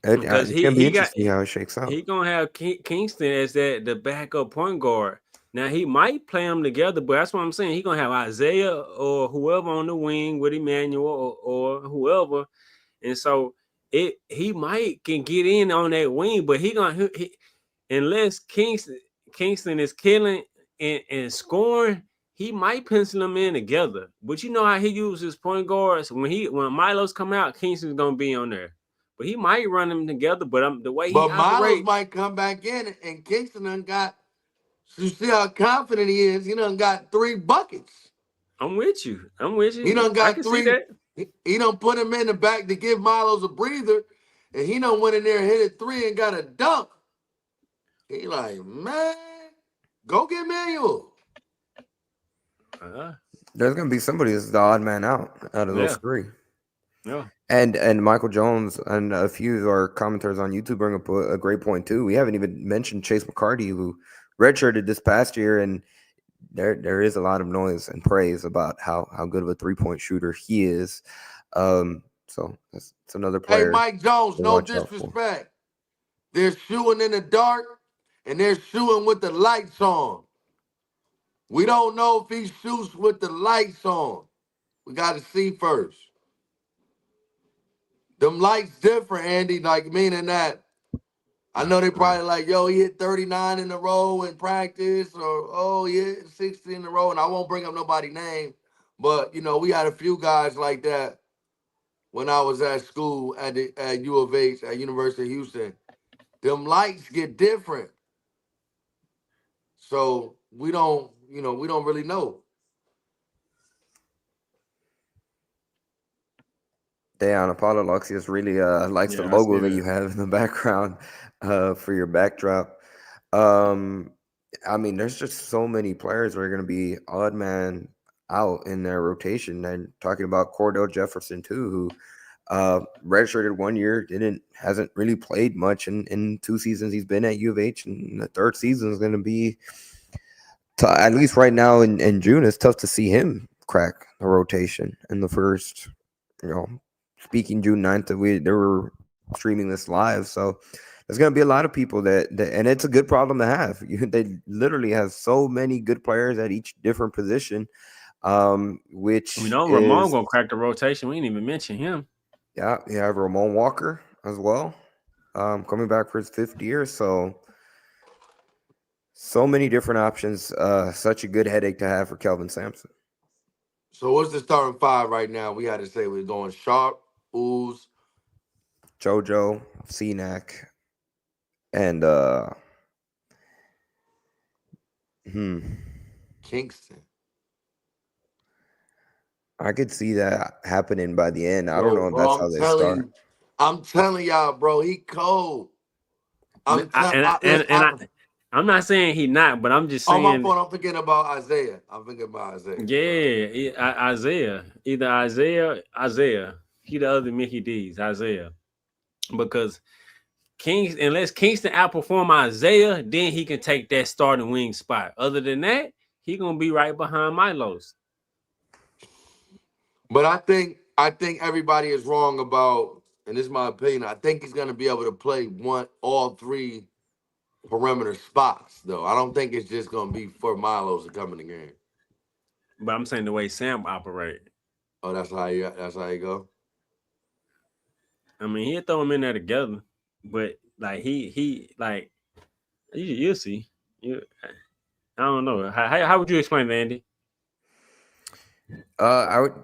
Because it's gonna be interesting how it shakes out. He's gonna have Kingston as the backup point guard. Now he might play them together, but that's what I'm saying. He's gonna have Isaiah or whoever on the wing with Emmanuel or whoever, and so he might can get in on that wing, but unless Kingston is killing and scoring, he might pencil them in together. But you know how he uses point guards. When Milos come out, Kingston's gonna be on there. But he might run them together. But the way he Milos might come back in, and Kingston done got. You see how confident he is. He done got 3 buckets. I'm with you. He done got 3. He done put him in the back to give Milos a breather, and he done went in there and hit a 3 and got a dunk. He like, man, go get Manuel. There's gonna be somebody that's the odd man out of those 3. Yeah. And Michael Jones and a few of our commenters on YouTube bring up a great point too. We haven't even mentioned Chase McCarty, who redshirted this past year, and there is a lot of noise and praise about how good of a 3-point shooter he is. So that's another player. Hey, Mike Jones, no disrespect. They're shooting in the dark, and they're shooting with the lights on. We don't know if he shoots with the lights on. We got to see first. Them lights different, Andy, like meaning that I know they probably like, yo, he hit 39 in a row in practice, or, oh, he hit 60 in a row, and I won't bring up nobody's name, but, we had a few guys like that when I was at school at U of H, at University of Houston. Them lights get different. So we don't really know. Dayon, Apollo Luxius really likes the logo that you have in the background for your backdrop. There's just so many players that are going to be odd man out in their rotation. And talking about Cordell Jefferson too, who redshirted 1 year, hasn't really played much in 2 seasons he's been at U of H, and the 3rd season is going to be at least right now in June. It's tough to see him crack the rotation in the first. Speaking June 9th, they were streaming this live, so there's going to be a lot of people that and it's a good problem to have. They literally have so many good players at each different position, which Ramon gonna crack the rotation. We didn't even mention him. Yeah, you have Ramon Walker as well, coming back for his 5th year. So many different options. Such a good headache to have for Kelvin Sampson. So what's the starting 5 right now? We had to say we're going Sharp, Ooze, JoJo, CNAC, and Kingston. I could see that happening by the end. I don't know if that's how they start. I'm telling y'all, bro, he cold. I'm not saying he not, but I'm just saying. On my phone, I'm thinking about Isaiah. Yeah, Isaiah. Either Isaiah. He the other Mickey D's, Isaiah. Because unless Kingston outperform Isaiah, then he can take that starting wing spot. Other than that, he gonna be right behind Milos. But I think everybody is wrong about, and this is my opinion, I think he's gonna be able to play all three perimeter spots, though. I don't think it's just gonna be for Milos to come in the game. But I'm saying the way Sam operate. Oh, that's how you go. I mean, he'll throw him in there together, but like he like you'll see. I don't know. How would you explain it, Andy? I would.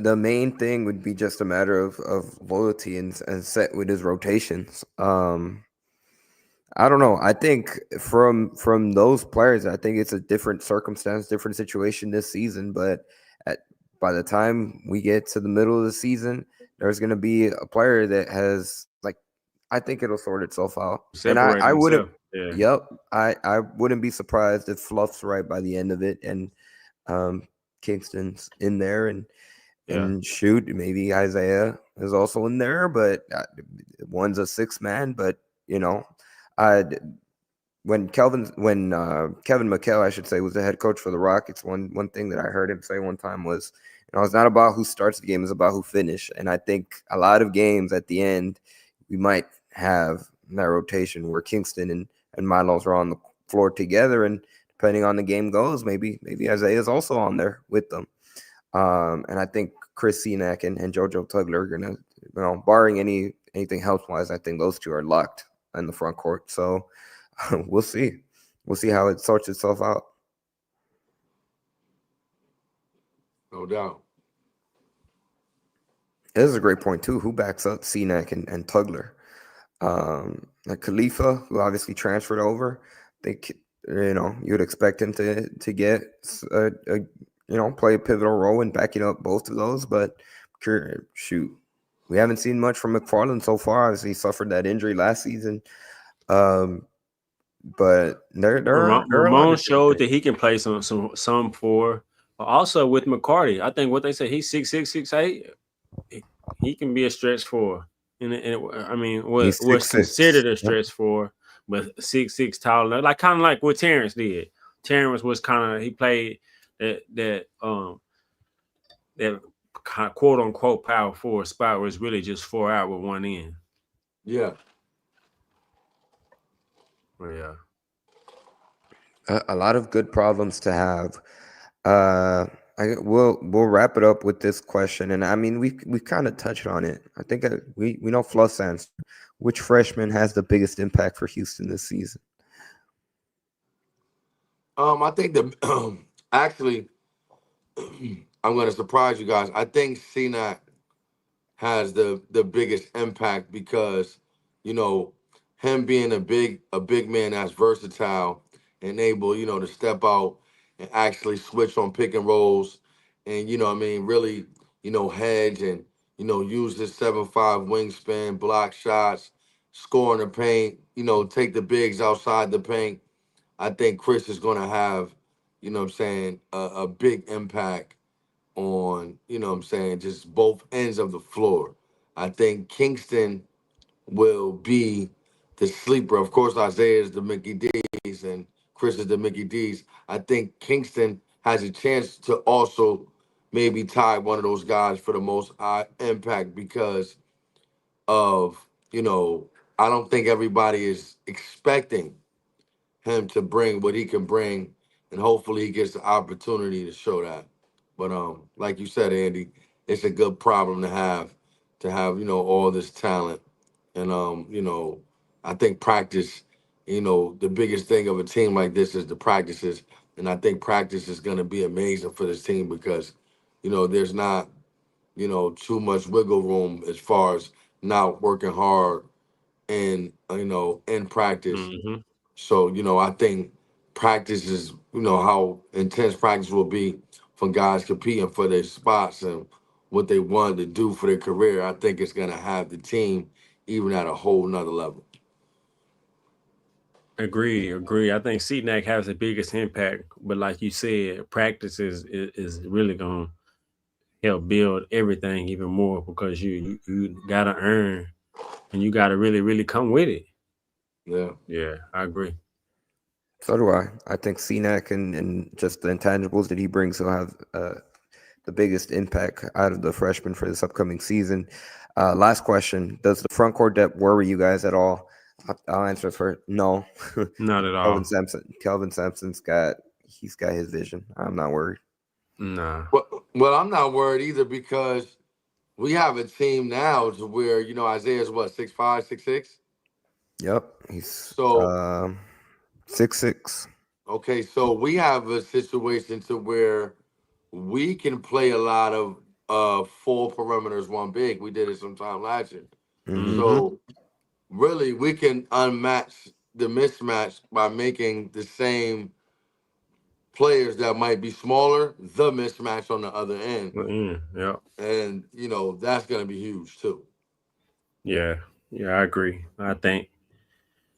The main thing would be just a matter of loyalty and set with his rotations. I don't know. I think from those players, I think it's a different circumstance, different situation this season. But by the time we get to the middle of the season, there's going to be a player that has I think it'll sort itself out. Separate and I wouldn't. Yeah. Yep. I wouldn't be surprised if Fluff's right by the end of it, and Kingston's in there, and shoot, maybe Isaiah is also in there, but one's a 6-man. But when Kevin McHale, I should say, was the head coach for the Rockets, one thing that I heard him say one time was, it's not about who starts the game, it's about who finishes. And I think a lot of games at the end, we might have that rotation where Kingston and Milos are on the floor together, and depending on the game goes, maybe Isaiah's also on there with them. And I think Chris Senack and JoJo Tugler are gonna, barring anything health-wise, I think those two are locked in the front court. So we'll see. We'll see how it sorts itself out. No doubt. This is a great point too. Who backs up Senack and Tugler? Like Khalifa, who obviously transferred over. I think you'd expect him to get play a pivotal role in backing up both of those. But shoot, we haven't seen much from McFarland so far. Obviously, he suffered that injury last season. But Ramon showed that he can play some for. But also with McCarty, I think what they say, he's 6'6", 6'8". He can be a stretch 4. And I mean, was considered a stretch 4, but 6'6" taller, kind of like what Terrence did. Terrence was he played that quote unquote power 4 spot was really just 4 out with one in. Yeah. Yeah. A lot of good problems to have. We'll wrap it up with this question, and I mean we kind of touched on it. I think we know Fluff's answer. Which freshman has the biggest impact for Houston this season? I think actually I'm going to surprise you guys. I think Senack has the biggest impact because him being a big man that's versatile and able to step out and actually switch on pick and rolls and, really, hedge and, use his 7'5" wingspan, block shots, score in the paint, take the bigs outside the paint. I think Chris is going to have, a big impact on, just both ends of the floor. I think Kingston will be the sleeper. Of course, Isaiah is the Mickey D's and Chris is the Mickey D's. I think Kingston has a chance to also maybe tie one of those guys for the most impact because of, I don't think everybody is expecting him to bring what he can bring, and hopefully he gets the opportunity to show that. But like you said, Andy, it's a good problem to have all this talent. And I think practice, the biggest thing of a team like this is the practices. And I think practice is going to be amazing for this team because, there's not, too much wiggle room as far as not working hard and, in practice. Mm-hmm. So, I think practice is, how intense practice will be for guys competing for their spots and what they wanted to do for their career. I think it's going to have the team even at a whole nother level. Agree. I think Senack has the biggest impact, but like you said, practice is really going to help build everything even more because you got to earn and you got to really, really come with it. Yeah. Yeah, I agree. So do I. I think CNAC and just the intangibles that he brings will have the biggest impact out of the freshmen for this upcoming season. Last question: does the front court depth worry you guys at all? I'll answer for no. Not at all. Kelvin Sampson's got his vision. I'm not worried. Nah. Well, I'm not worried either because we have a team now to where Isaiah's what 6'5", 6'6". Yep, he's So 6'6". Okay, so we have a situation to where we can play a lot of four perimeters, one big. We did it sometime last year. Mm-hmm. So really, we can unmatch the mismatch by making the same players that might be smaller the mismatch on the other end. Yeah. And that's going to be huge too. Yeah, I agree. I think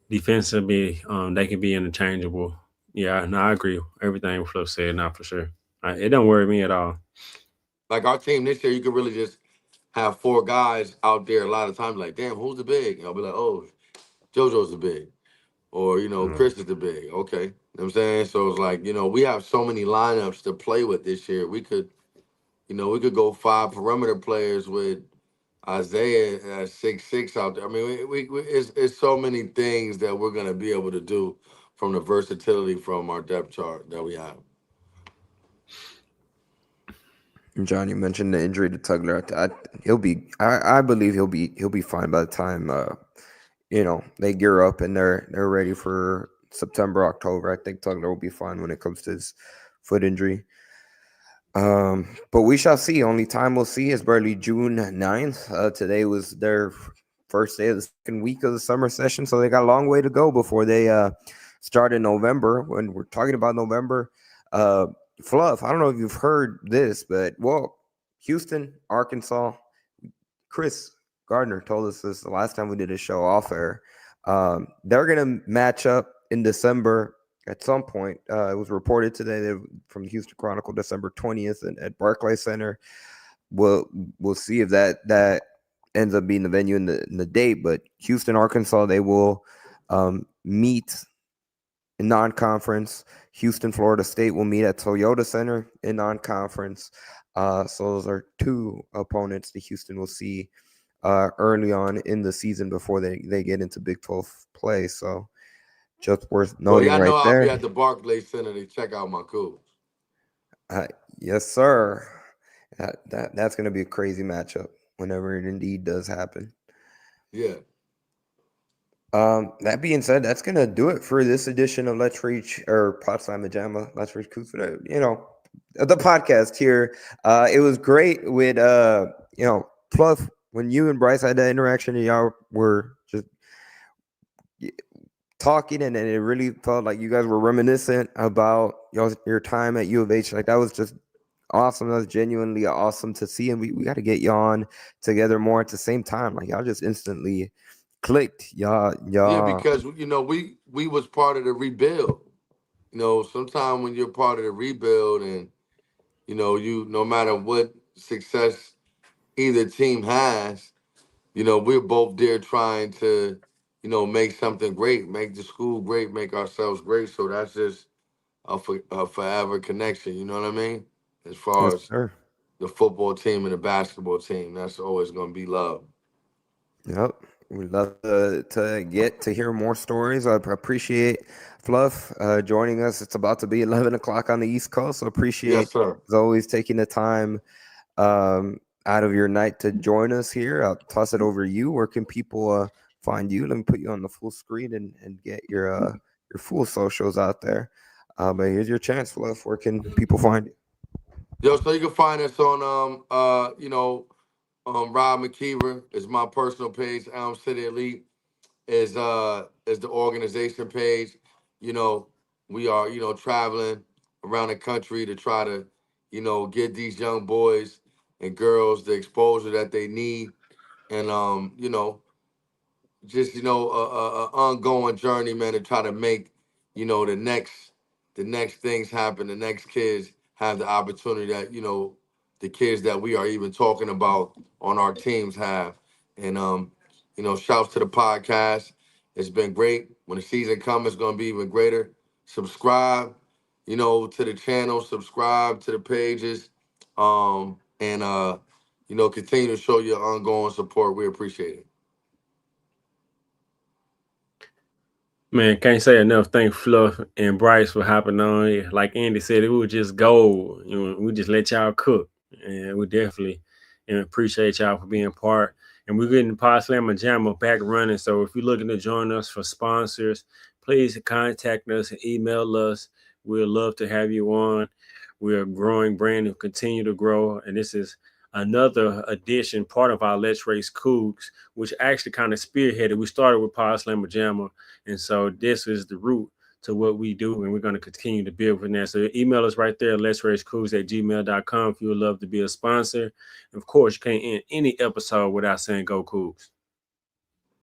defensively, they can be interchangeable. Yeah, no, I agree. Everything Fluff said, not for sure. It don't worry me at all. Like our team this year, you could really just have four guys out there a lot of times like, damn, who's the big? And I'll be like, oh, JoJo's the big. Or, Chris is the big. Okay. You know what I'm saying? So it's like, we have so many lineups to play with this year. We could go 5 perimeter players with Isaiah at 6'6" out there. I mean, it's so many things that we're going to be able to do from the versatility from our depth chart that we have. John, you mentioned the injury to Tugler. I believe he'll be fine by the time they gear up and they're ready for September, October. I think Tugler will be fine when it comes to his foot injury. But we shall see. Only time we'll see is barely June 9th. Today was their first day of the second week of the summer session, so they got a long way to go before they start in November. When we're talking about November, Fluff, I don't know if you've heard this, but Houston, Arkansas, Chris Gardner told us this the last time we did a show off air. They're gonna match up in December at some point. It was reported today from the Houston Chronicle, December 20th at Barclays Center. We'll see if that ends up being the venue in the date. But Houston, Arkansas, they will meet in non-conference. Houston, Florida State will meet at Toyota Center in non-conference. So those are two opponents that Houston will see early on in the season before they get into Big 12 play. So just worth noting right there. I'll be at the Barclays Center to check out my Coogs. Yes, sir. That's going to be a crazy matchup whenever it indeed does happen. Yeah. That being said, that's going to do it for this edition of Let's Reach, or Potsdam Majama, Let's Reach Coogs, the podcast here. It was great with, Fluff, when you and Bryce had that interaction and y'all were just talking, and it really felt like you guys were reminiscent about your time at U of H. Like, that was just awesome. That was genuinely awesome to see, and we got to get you on together more at the same time. Like, y'all just instantly clicked. Y'all. Yeah, because we was part of the rebuild. Sometimes when you're part of the rebuild, and you no matter what success either team has, we're both there trying to make something great, make the school great, make ourselves great. So that's just a forever connection. You know what I mean? As far as the football team and the basketball team, that's always going to be love. Yep. We'd love to get to hear more stories. I appreciate Fluff joining us. It's about to be 11 o'clock on the East Coast, so appreciate, as always, taking the time out of your night to join us here. I'll toss it over to you. Where can people find you? Let me put you on the full screen and get your full socials out there. But here's your chance, Fluff. Where can people find you? Yo, so you can find us on Rob McKiver is my personal page. Elm City Elite is the organization page. We are traveling around the country to try to get these young boys and girls the exposure that they need, and just a ongoing journey, man, to try to make the next things happen. The next kids have the opportunity that the kids that we are even talking about on our teams have. And shouts to the podcast. It's been great. When the season comes, it's going to be even greater. Subscribe, to the channel. Subscribe to the pages. And continue to show your ongoing support. We appreciate it. Man, can't say enough. Thank Fluff and Bryce for hopping on. Like Andy said, it was just gold. We just let y'all cook. And we definitely appreciate y'all for being part. And we're getting Pod Slammer Jammer back running. So if you're looking to join us for sponsors, please contact us and email us. We'd love to have you on. We're a growing brand and continue to grow. And this is another edition, part of our Let's Race Coogs, which actually kind of spearheaded. We started with Pod Slammer Jammer. And so this is the root to what we do, and we're going to continue to build from that. So email us right there, letsracecoogs@gmail.com if you would love to be a sponsor. And of course, you can't end any episode without saying go Coogs.